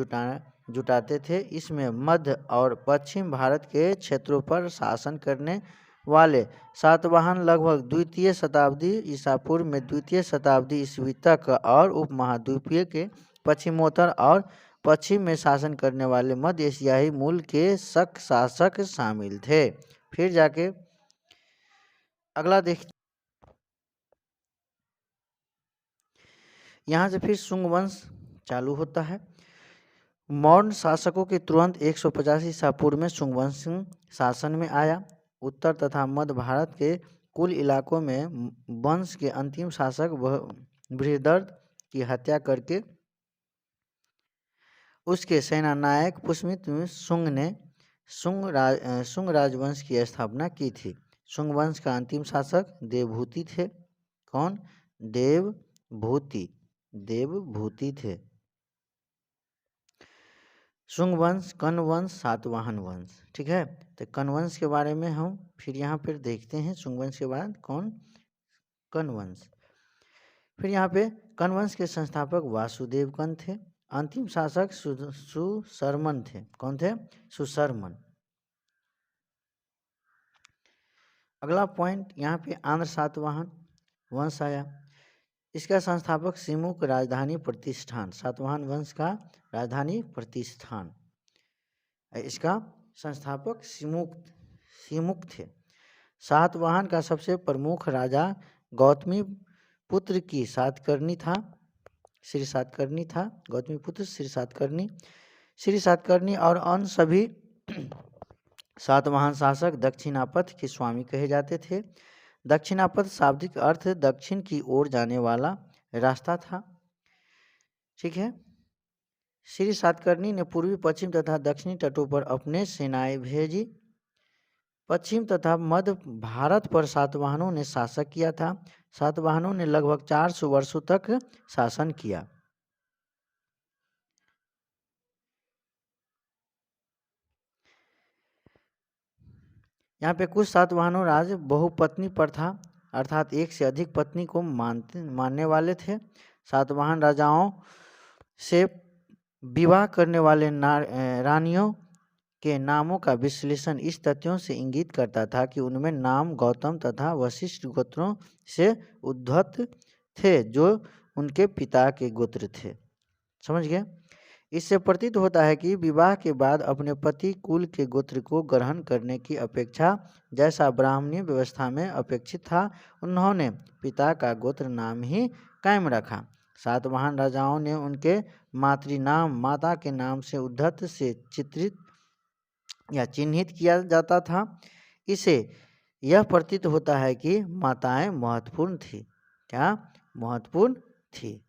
जुटाते थे। इसमें मध्य और पश्चिम भारत के क्षेत्रों पर शासन करने वाले सातवाहन लगभग द्वितीय शताब्दी ईसा पूर्व में द्वितीय शताब्दी ईस्वी तक और उपमहाद्वीपीय के पश्चिमोत्तर और पश्चिम में शासन करने वाले मध्य एशियाई मूल के शक शासक शामिल थे। फिर जाके अगला देख, यहाँ से फिर शुंग वंश चालू होता है। मौर्य शासकों के तुरंत 150 ईसा पूर्व में शुंग वंश शासन में आया। उत्तर तथा मध्य भारत के कुल इलाकों में वंश के अंतिम शासक बृहद्रथ की हत्या करके उसके सेनानायक पुष्यमित्र शुंग ने शुंग राजवंश की स्थापना की थी। शुंग वंश का अंतिम शासक देवभूति थे। कौन? देवभूति थे। शुंग वंश, कण्व वंश, सातवाहन वंश, ठीक है। तो कण्व वंश के बारे में हम फिर यहाँ पर देखते हैं। शुंग वंश के बाद कौन? कण्व वंश। फिर यहाँ पे कण्व वंश के संस्थापक वासुदेव कण थे। अंतिम शासक सुशर्मन थे। कौन थे? सुशर्मन। अगला पॉइंट यहाँ पे आंध्र सातवाहन वंश आया। इसका संस्थापक सिमुक राजधानी प्रतिष्ठान। सातवाहन वंश का राजधानी प्रतिष्ठान। इसका संस्थापक सिमुक थे। सातवाहन का सबसे प्रमुख राजा गौतमी पुत्र की सातकर्णी था। श्री सातकर्णी और अन्य सभी सातवाहन शासक दक्षिणापथ के स्वामी कहे जाते थे। दक्षिणापथ शाब्दिक अर्थ दक्षिण की ओर जाने वाला रास्ता था, ठीक है। श्री सातकर्णी ने पूर्वी, पश्चिम तथा दक्षिणी तटों पर अपने सेनाएं भेजी। पश्चिम तथा मध्य भारत पर सातवाहनों ने शासक किया था। सातवाहनों ने लगभग 400 वर्षों तक शासन किया। यहाँ पे कुछ सातवाहनों राज बहुपत्नी प्रथा अर्थात एक से अधिक पत्नी को मानने वाले थे। सातवाहन राजाओं से विवाह करने वाले रानियों के नामों का विश्लेषण इस तथ्यों से इंगित करता था कि उनमें नाम गौतम तथा वशिष्ठ गोत्रों से उद्धत थे जो उनके पिता के गोत्र थे। समझ गए? इससे प्रतीत होता है कि विवाह के बाद अपने पति कुल के गोत्र को ग्रहण करने की अपेक्षा जैसा ब्राह्मणीय व्यवस्था में अपेक्षित था, उन्होंने पिता का गोत्र नाम ही कायम रखा। सातवाहन राजाओं ने उनके मातृनाम माता के नाम से उद्धत से चित्रित या चिन्हित किया जाता था। इसे यह प्रतीत होता है कि माताएं महत्वपूर्ण थी। क्या महत्वपूर्ण थी?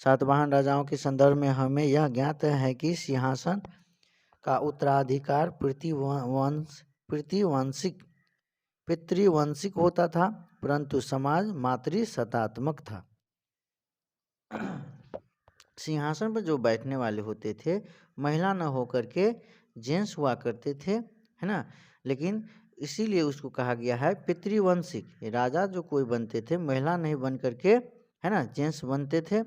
सातवाहन राजाओं के संदर्भ में हमें यह ज्ञात है कि सिंहासन का उत्तराधिकार पितृवंशिक होता था, परंतु समाज मातृसत्तात्मक था। सिंहासन पर जो बैठने वाले होते थे महिला न होकर के जेंट्स हुआ करते थे, है ना। लेकिन इसीलिए उसको कहा गया है पितृवंशिक। राजा जो कोई बनते थे महिला नहीं बन करके, है ना, जेंट्स बनते थे,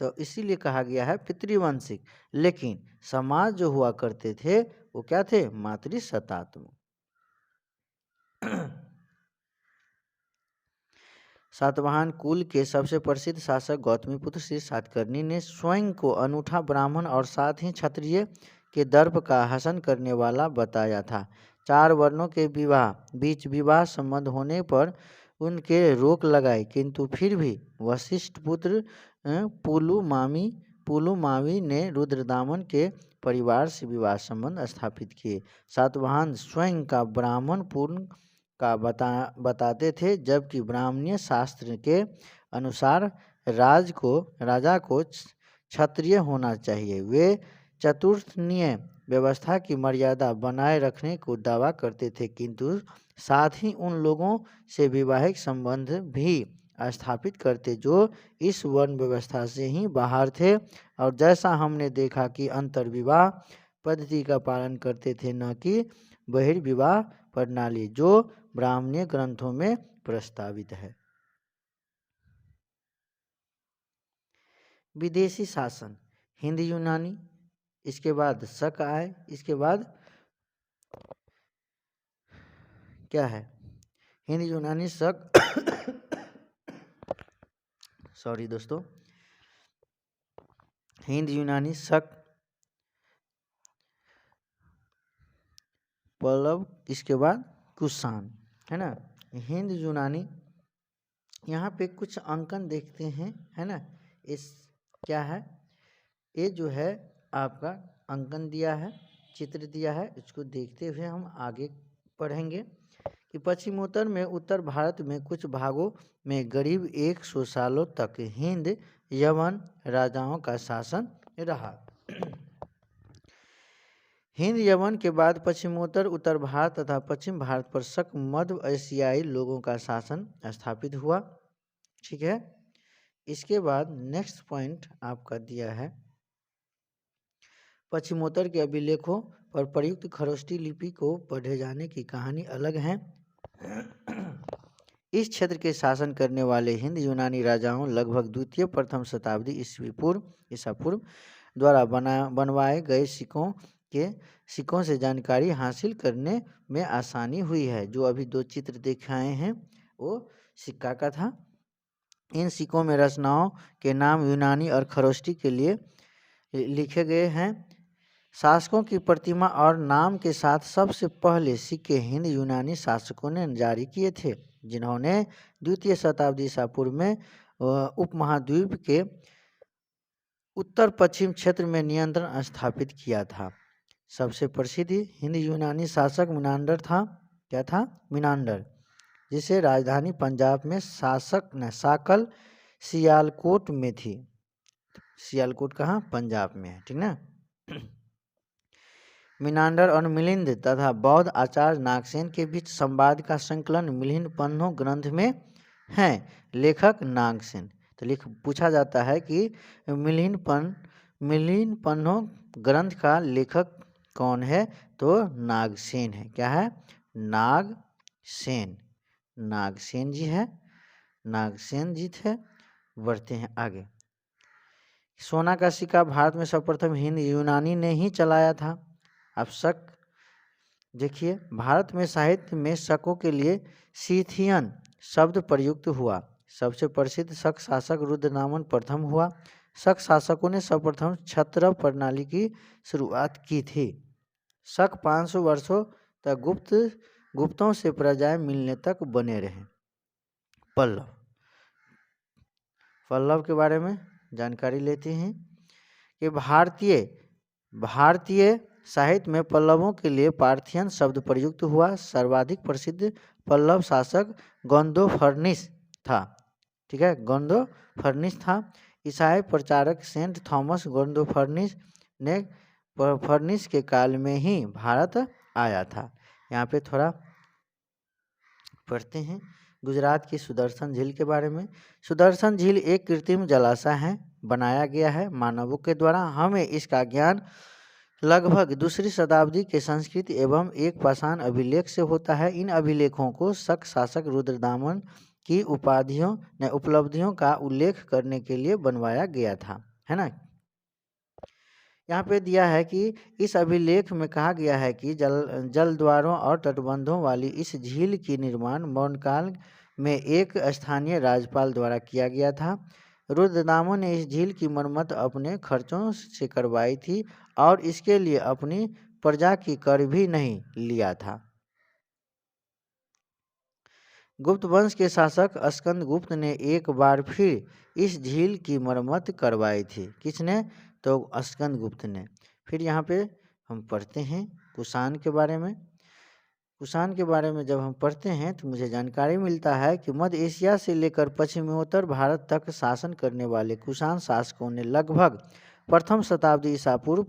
तो इसीलिए कहा गया है पितृवंशिक। लेकिन समाज जो हुआ करते थे वो क्या थे, मातृसत्तात्मक। सातवाहन कुल के सबसे प्रसिद्ध शासक गौतमीपुत्र श्री सातकर्णी ने स्वयं को अनूठा ब्राह्मण और साथ ही क्षत्रिय के दर्प का हसन करने वाला बताया था। 4 वर्णों के बीच विवाह संबंध होने पर उनके रोक लगाई, किंतु फिर भी वशिष्ठ पुत्र पुलुमावी ने रुद्रदामन के परिवार से विवाह संबंध स्थापित किए। सातवाहन स्वयं का ब्राह्मण पूर्ण का बताते थे, जबकि ब्राह्मणीय शास्त्र के अनुसार राजा को क्षत्रिय होना चाहिए। वे चतुर्थनीय व्यवस्था की मर्यादा बनाए रखने को दावा करते थे, किंतु साथ ही उन लोगों से वैवाहिक संबंध भी स्थापित करते जो इस वर्ण व्यवस्था से ही बाहर थे, और जैसा हमने देखा कि अंतर्विवाह पद्धति का पालन करते थे, न कि बहिर्विवाह प्रणाली जो ब्राह्मणीय ग्रंथों में प्रस्तावित है। विदेशी शासन, हिंदी यूनानी, इसके बाद शक आए, इसके बाद क्या है, हिंदी यूनानी शक सॉरी दोस्तों, हिंद यूनानी शक, पल्लव, इसके बाद कुषाण, है ना। हिंद यूनानी, यहाँ पे कुछ अंकन देखते हैं, है ना। इस क्या है, ये जो है आपका अंकन दिया है, चित्र दिया है, इसको देखते हुए हम आगे पढ़ेंगे कि पश्चिमोत्तर में उत्तर भारत में कुछ भागों में करीब 100 सालों तक हिंद यवन राजाओं का शासन रहा। हिंद यवन के बाद पश्चिमोत्तर उत्तर भारत तथा पश्चिम भारत पर शक मध्य एशियाई लोगों का शासन स्थापित हुआ। ठीक है, इसके बाद नेक्स्ट पॉइंट आपका दिया है, पश्चिमोत्तर के अभिलेखों पर प्रयुक्त खरोष्टी लिपि को पढ़े जाने की कहानी अलग है। इस क्षेत्र के शासन करने वाले हिंद यूनानी राजाओं लगभग द्वितीय प्रथम शताब्दी ईसा पूर्व द्वारा बनवाए गए सिक्कों से जानकारी हासिल करने में आसानी हुई है। जो अभी 2 चित्र दिखाए हैं वो सिक्का का था। इन सिक्कों में रचनाओं के नाम यूनानी और खरोष्टी के लिए लिखे गए हैं। शासकों की प्रतिमा और नाम के साथ सबसे पहले सिक्के हिंद यूनानी शासकों ने जारी किए थे, जिन्होंने द्वितीय शताब्दी ईसा पूर्व में उपमहाद्वीप के उत्तर पश्चिम क्षेत्र में नियंत्रण स्थापित किया था। सबसे प्रसिद्ध हिंद यूनानी शासक मिनांडर था। क्या था? मिनांडर, जिसे राजधानी पंजाब में साकल सियालकोट में थी। सियालकोट कहाँ? पंजाब में है, ठीक ना। मिनांडर और मिलिंद तथा बौद्ध आचार्य नागसेन के बीच संवाद का संकलन मिलिंद पन्नो ग्रंथ में है। लेखक नागसेन। तो पूछा जाता है कि मिलिंद पन्नो ग्रंथ का लेखक कौन है? तो नागसेन है। क्या है? नागसेन जी है, नागसेन जी थे। बढ़ते हैं आगे। सोना का सिक्का भारत में सर्वप्रथम हिंद यूनानी ने ही चलाया था। अब शक देखिए, भारत में साहित्य में शकों के लिए सीथियन शब्द प्रयुक्त हुआ। सबसे प्रसिद्ध शक शासक रुद्रदामन प्रथम हुआ। शक शासकों ने सर्वप्रथम क्षत्रप प्रणाली की शुरुआत की थी। शक 500 वर्षों तक गुप्तों से प्रजाएं मिलने तक बने रहे। पल्लव के बारे में जानकारी लेते हैं कि भारतीय साहित्य में पल्लवों के लिए पार्थियन शब्द प्रयुक्त हुआ। सर्वाधिक प्रसिद्ध पल्लव शासक गोंदोफर्निस था। ठीक है, गोंदोफर्निस था। ईसाई प्रचारक सेंट थॉमस गोंदोफर्निस ने फर्निस के काल में ही भारत आया था। यहाँ पे थोड़ा पढ़ते हैं गुजरात की सुदर्शन झील के बारे में। सुदर्शन झील एक कृत्रिम जलाशय है, बनाया गया है मानवों के द्वारा। हमें इसका ज्ञान लगभग दूसरी शताब्दी के संस्कृत एवं एक पाषाण अभिलेख से होता है। इन अभिलेखों को शक शासक रुद्रदामन की उपलब्धियों का उल्लेख करने के लिए बनवाया गया था, है ना। यहाँ पे दिया है कि इस अभिलेख में कहा गया है कि जल द्वारों और तटबंधों वाली इस झील की निर्माण मौर्य काल में एक स्थानीय राजपाल द्वारा किया गया था। रुद्रदामन ने इस झील की मरम्मत अपने खर्चों से करवाई थी और इसके लिए अपनी प्रजा की कर भी नहीं लिया था। गुप्त वंश के शासक स्कंदगुप्त ने एक बार फिर इस झील की मरम्मत करवाई थी। किसने? तो स्कंदगुप्त ने। फिर यहाँ पे हम पढ़ते हैं कुषाण के बारे में। कुषाण के बारे में जब हम पढ़ते हैं तो मुझे जानकारी मिलता है कि मध्य एशिया से लेकर पश्चिमोत्तर भारत तक शासन करने वाले कुषाण शासकों ने लगभग प्रथम शताब्दी ईसा पूर्व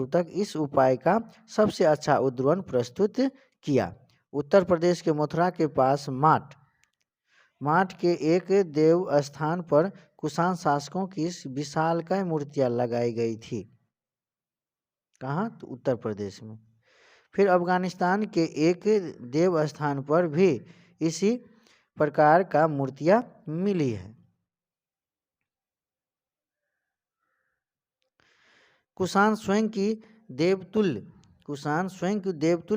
तक इस उपाय का सबसे अच्छा उद्वहन प्रस्तुत किया। उत्तर प्रदेश के मथुरा के पास माट के एक देव स्थान पर कुषाण शासकों की विशालकाय मूर्तियां लगाई गई थी। कहाँ? तो उत्तर प्रदेश में। फिर अफगानिस्तान के एक देव स्थान पर भी इसी प्रकार का मूर्तियां मिली है। कुषाण स्वयं की देवतुल्य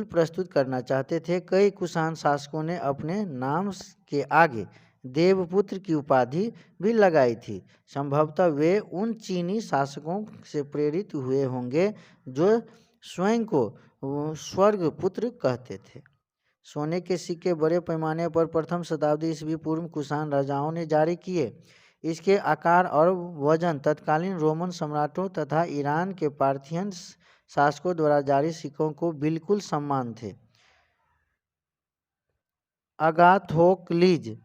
प्रस्तुत करना चाहते थे। कई कुषाण शासकों ने अपने नाम के आगे देवपुत्र की उपाधि भी लगाई थी। संभवतः वे उन चीनी शासकों से प्रेरित हुए होंगे जो स्वयं को स्वर्गपुत्र कहते थे। सोने के सिक्के बड़े पैमाने पर प्रथम शताब्दी ईस्वी पूर्व कुषाण राजाओं ने जारी किए। इसके आकार और वजन तत्कालीन रोमन सम्राटों तथा ईरान के पार्थियन शासकों द्वारा जारी सिक्कों को बिल्कुल समान थे। अगाथोक्लिज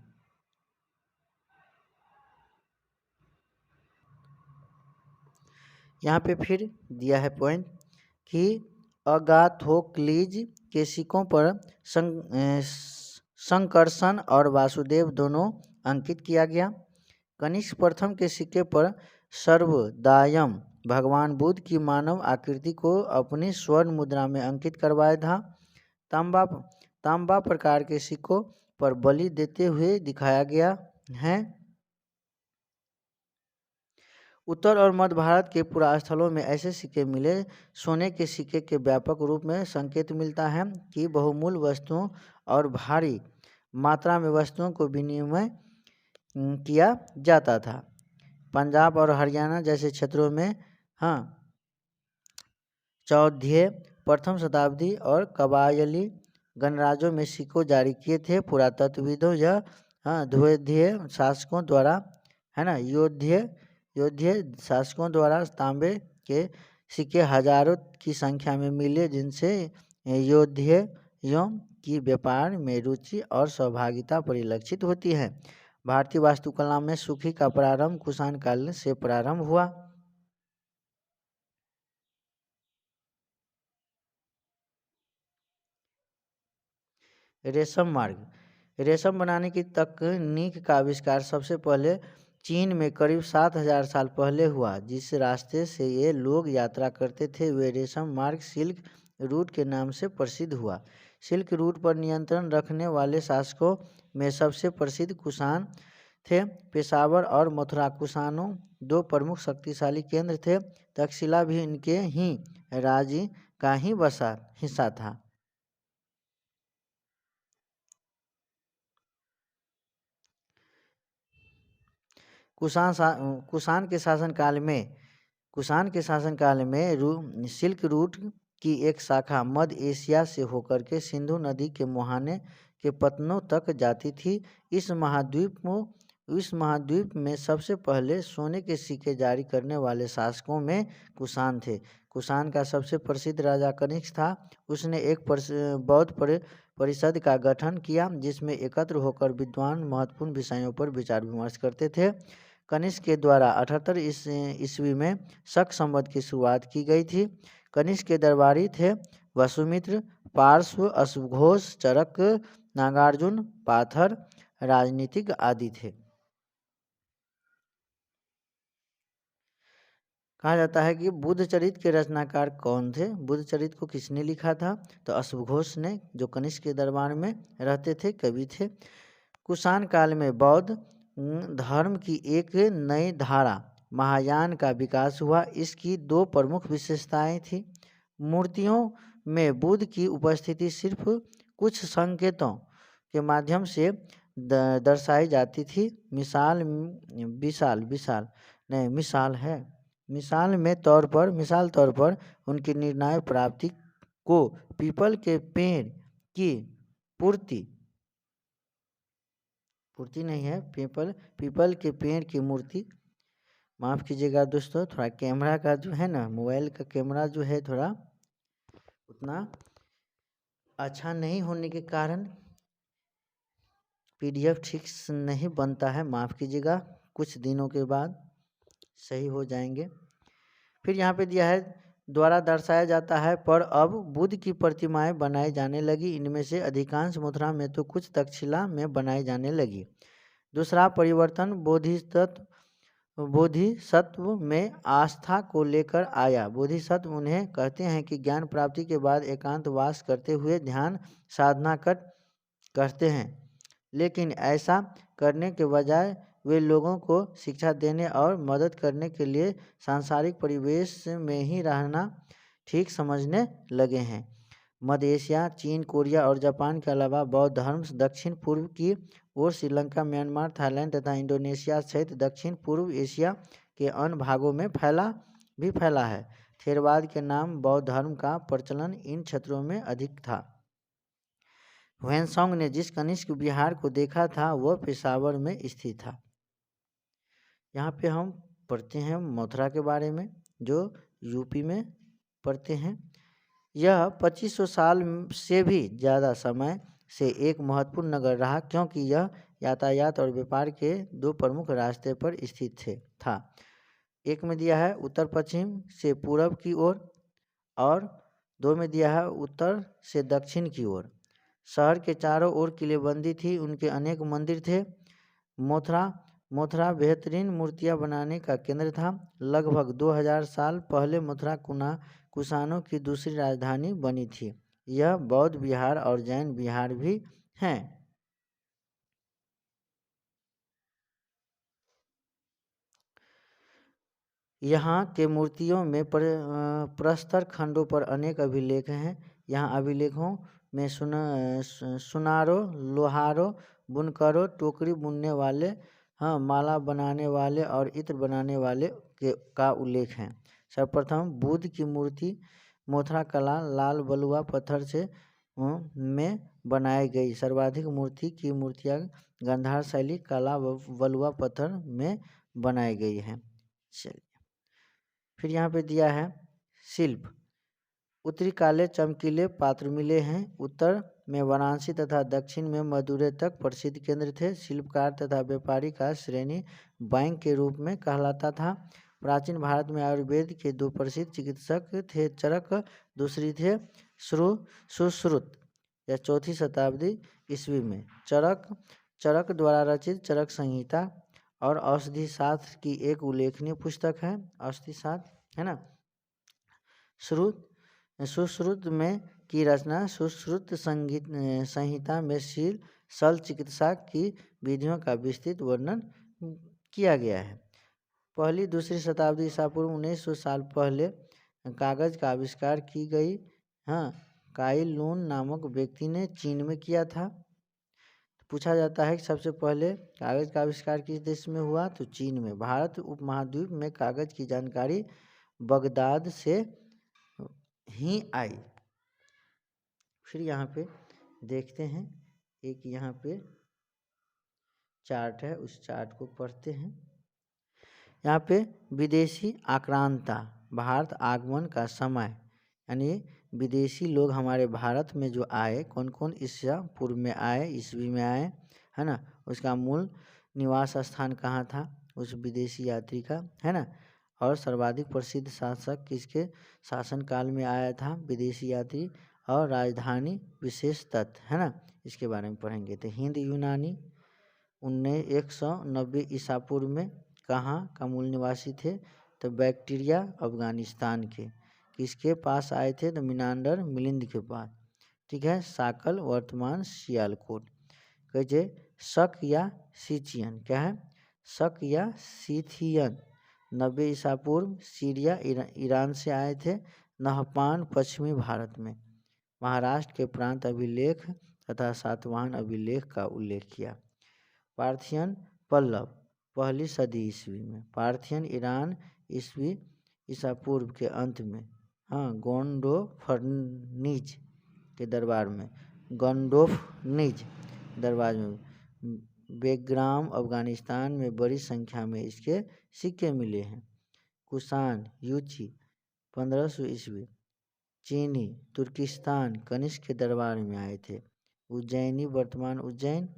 यहाँ पे फिर दिया है पॉइंट कि अगाथोक्लिज के सिक्कों पर संकर्षण और वासुदेव दोनों अंकित किया गया। कनिष्क प्रथम के सिक्के पर सर्वदायम भगवान बुद्ध की मानव आकृति को अपनी स्वर्ण मुद्रा में अंकित करवाया था। तांबा प्रकार के सिक्कों पर बलि देते हुए दिखाया गया है। उत्तर और मध्य भारत के पुरास्थलों में ऐसे सिक्के मिले। सोने के सिक्के के व्यापक रूप में संकेत मिलता है कि बहुमूल्य वस्तुओं और भारी मात्रा में वस्तुओं को विनिमय किया जाता था। पंजाब और हरियाणा जैसे क्षेत्रों में चौदहवीं प्रथम शताब्दी और कबायली गणराज्यों में सिक्के जारी किए थे। पुरातत्वविदों या ध्रुवीय शासकों द्वारा, है ना, योध्य शासकों द्वारा तांबे के सिक्के हजारों की संख्या में मिले, जिनसे योद्धियों की व्यापार में रुचि और सहभागिता परिलक्षित होती है। भारतीय वास्तुकला में सुखी का प्रारंभ कुषाण काल से प्रारंभ हुआ। रेशम मार्ग। रेशम बनाने की तकनीक का आविष्कार सबसे पहले चीन में करीब 7000 साल पहले हुआ। जिस रास्ते से ये लोग यात्रा करते थे वे रेशम मार्ग सिल्क रूट के नाम से प्रसिद्ध हुआ। सिल्क रूट पर नियंत्रण रखने वाले शासकों में सबसे प्रसिद्ध कुषाण थे। पेशावर और मथुरा कुषाणों दो प्रमुख शक्तिशाली केंद्र थे। तक्षशिला भी इनके ही राज्य का ही हिस्सा था। कुषाण के शासनकाल में सिल्क रूट की एक शाखा मध्य एशिया से होकर के सिंधु नदी के मुहाने के पत्तनों तक जाती थी। इस महाद्वीप में सबसे पहले सोने के सिक्के जारी करने वाले शासकों में कुषाण थे। कुषाण का सबसे प्रसिद्ध राजा कनिष्क था। उसने एक बौद्ध परिषद का गठन किया जिसमें एकत्र होकर विद्वान महत्वपूर्ण विषयों पर विचार विमर्श करते थे। कनिष्क के द्वारा 78 ईस्वी में शक संवत की शुरुआत की गई थी। कनिष्क के दरबारी थे वसुमित्र, पार्श्व, अश्वघोष, चरक, नागार्जुन, पाथर, राजनीतिक आदि थे। कहा जाता है कि बुद्ध चरित के रचनाकार कौन थे। बुद्ध चरित को किसने लिखा था? तो अश्वघोष ने, जो कनिष्क के दरबार में रहते थे, कवि थे। कुषाण काल में बौद्ध धर्म की एक नई धारा महायान का विकास हुआ। इसकी दो प्रमुख विशेषताएं थी। मूर्तियों में बुद्ध की उपस्थिति सिर्फ कुछ संकेतों के माध्यम से दर्शाई जाती थी। मिसाल तौर पर उनकी निर्णायक प्राप्ति को पीपल के पेड़ की पूर्ति नहीं है, पीपल के पेड़ की मूर्ति, माफ़ कीजिएगा दोस्तों, थोड़ा कैमरा का जो है ना, मोबाइल का कैमरा जो है थोड़ा उतना अच्छा नहीं होने के कारण PDF ठीक से नहीं बनता है, माफ़ कीजिएगा, कुछ दिनों के बाद सही हो जाएंगे। फिर यहाँ पे दिया है द्वारा दर्शाया जाता है, पर अब बुद्ध की प्रतिमाएं बनाई जाने लगी। इनमें से अधिकांश मथुरा में तो कुछ तक्षशिला में बनाई जाने लगी। दूसरा परिवर्तन बोधिसत्व में आस्था को लेकर आया। बोधिसत्व उन्हें कहते हैं कि ज्ञान प्राप्ति के बाद एकांतवास करते हुए ध्यान साधना करते हैं, लेकिन ऐसा करने के बजाय वे लोगों को शिक्षा देने और मदद करने के लिए सांसारिक परिवेश में ही रहना ठीक समझने लगे हैं। मध्य एशिया, चीन, कोरिया और जापान के अलावा बौद्ध धर्म दक्षिण पूर्व की ओर श्रीलंका, म्यांमार, थाईलैंड तथा इंडोनेशिया सहित दक्षिण पूर्व एशिया के अन्य भागों में फैला है। थेरवाद के नाम बौद्ध धर्म का प्रचलन इन क्षेत्रों में अधिक था। ह्वेनसांग ने जिस कनिष्क विहार को देखा था वह पेशावर में स्थित था। यहाँ पे हम पढ़ते हैं मथुरा के बारे में, जो यूपी में पढ़ते हैं। यह 2500 साल से भी ज़्यादा समय से एक महत्वपूर्ण नगर रहा, क्योंकि यह यातायात और व्यापार के दो प्रमुख रास्ते पर स्थित था। एक में दिया है उत्तर पश्चिम से पूरब की ओर, और दो में दिया है उत्तर से दक्षिण की ओर। शहर के चारों ओर किलेबंदी थी, उनके अनेक मंदिर थे। मथुरा बेहतरीन मूर्तियां बनाने का केंद्र था। लगभग 2000 साल पहले मथुरा कुषाणों की दूसरी राजधानी बनी थी। यह बौद्ध विहार और जैन विहार भी हैं। यहाँ के मूर्तियों में प्रस्तर खंडों पर अनेक अभिलेख हैं। यहाँ अभिलेखों में सुनारों, लोहारों, बुनकरों, टोकरी बुनने वाले, माला बनाने वाले और इत्र बनाने वाले का उल्लेख है। सर्वप्रथम बुद्ध की मूर्ति मथुरा कला लाल बलुआ पत्थर से में बनाई गई। सर्वाधिक मूर्तियाँ गांधार शैली कला बलुआ पत्थर में बनाई गई हैं। चलिए, फिर यहाँ पे दिया है शिल्प। उत्तरी काले चमकीले पात्र मिले हैं। उत्तर में वाराणसी तथा दक्षिण में मदुरै तक प्रसिद्ध केंद्र थे। शिल्पकार तथा व्यापारी का श्रेणी बैंक के रूप में कहलाता था। प्राचीन भारत में आयुर्वेद के दो प्रसिद्ध चिकित्सक थे, चरक, दूसरी थे सुश्रुत, या 4वीं शताब्दी ईस्वी में। चरक द्वारा रचित चरक संहिता और औषधि शास्त्र की एक उल्लेखनीय पुस्तक है। औषधि शास्त्र है ना। सुश्रुत में की रचना सुश्रुत संहिता में शल्य चिकित्सा की विधियों का विस्तृत वर्णन किया गया है। पहली दूसरी शताब्दी ईसा पूर्व 1900 साल पहले कागज का आविष्कार की गई। काई लून नामक व्यक्ति ने चीन में किया था। पूछा जाता है कि सबसे पहले कागज का आविष्कार किस देश में हुआ, तो चीन में। भारत उपमहाद्वीप में कागज की जानकारी बगदाद से ही आई। फिर यहाँ पे देखते हैं, एक यहाँ पे चार्ट है, उस चार्ट को पढ़ते हैं। यहाँ पे विदेशी आक्रांता भारत आगमन का समय, यानी विदेशी लोग हमारे भारत में जो आए, कौन कौन ईसा पूर्व में आए, ईस्वी में आए, है ना। उसका मूल निवास स्थान कहाँ था उस विदेशी यात्री का, है ना। और सर्वाधिक प्रसिद्ध शासक किसके शासनकाल में आया था विदेशी यात्री, और राजधानी विशेष तथ्य, है ना, इसके बारे में पढ़ेंगे। तो हिंद यूनानी 190 ईसा पूर्व में कहाँ का मूल निवासी थे, तो बैक्टीरिया अफगानिस्तान के किसके पास आए थे? तो मिनांडर मिलिंद के पास। ठीक है। साकल वर्तमान सियालकोट। कहे शक या सीचियन, क्या है? शक या सीथियन 90 ईसा पूर्व सीरिया ईरान से आए थे। नहपान पश्चिमी भारत में। महाराष्ट्र के प्रांत अभिलेख तथा सातवाहन अभिलेख का उल्लेख किया। पार्थियन पल्लव पहली सदी ईस्वी में। पार्थियन ईरान ईस्वी ईसा पूर्व के अंत में, हाँ, गोंडोफर्निज के दरबार में, गोंडोफनिज दरबार में। बेग्राम अफगानिस्तान में बड़ी संख्या में इसके सिक्के मिले हैं। कुषाण यूची 1500 ईस्वी। चीनी तुर्किस्तान कनिष्क के दरबार में आए थे। उज्जैनी वर्तमान उज्जैन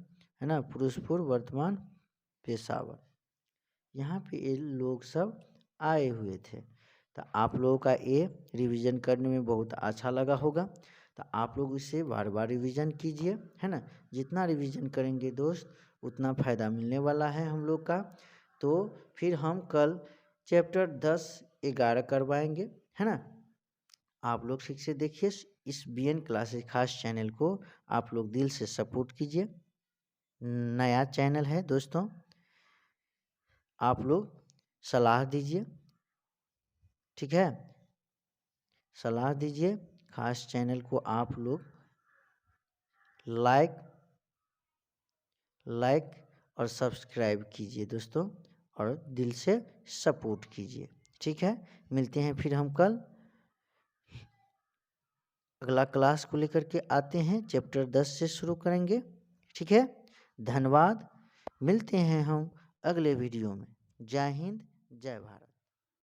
है ना, पुरुषपुर वर्तमान पेशावर, यहाँ पे ये लोग सब आए हुए थे। तो आप लोगों का ये रिवीजन करने में बहुत अच्छा लगा होगा। तो आप लोग इसे बार बार रिवीजन कीजिए, है ना। जितना रिवीजन करेंगे दोस्त उतना फ़ायदा मिलने वाला है हम लोग का। तो फिर हम कल चैप्टर 10-11 करवाएंगे, है ना। आप लोग ठीक से देखिए इस BN क्लासेस खास चैनल को आप लोग दिल से सपोर्ट कीजिए। नया चैनल है दोस्तों, आप लोग सलाह दीजिए, ठीक है। सलाह दीजिए, खास चैनल को आप लोग लाइक और सब्सक्राइब कीजिए दोस्तों, और दिल से सपोर्ट कीजिए, ठीक है। मिलते हैं फिर हम कल अगला क्लास को लेकर के आते हैं। चैप्टर 10 से शुरू करेंगे, ठीक है। धन्यवाद। मिलते हैं हम अगले वीडियो में। जय हिंद, जय भारत।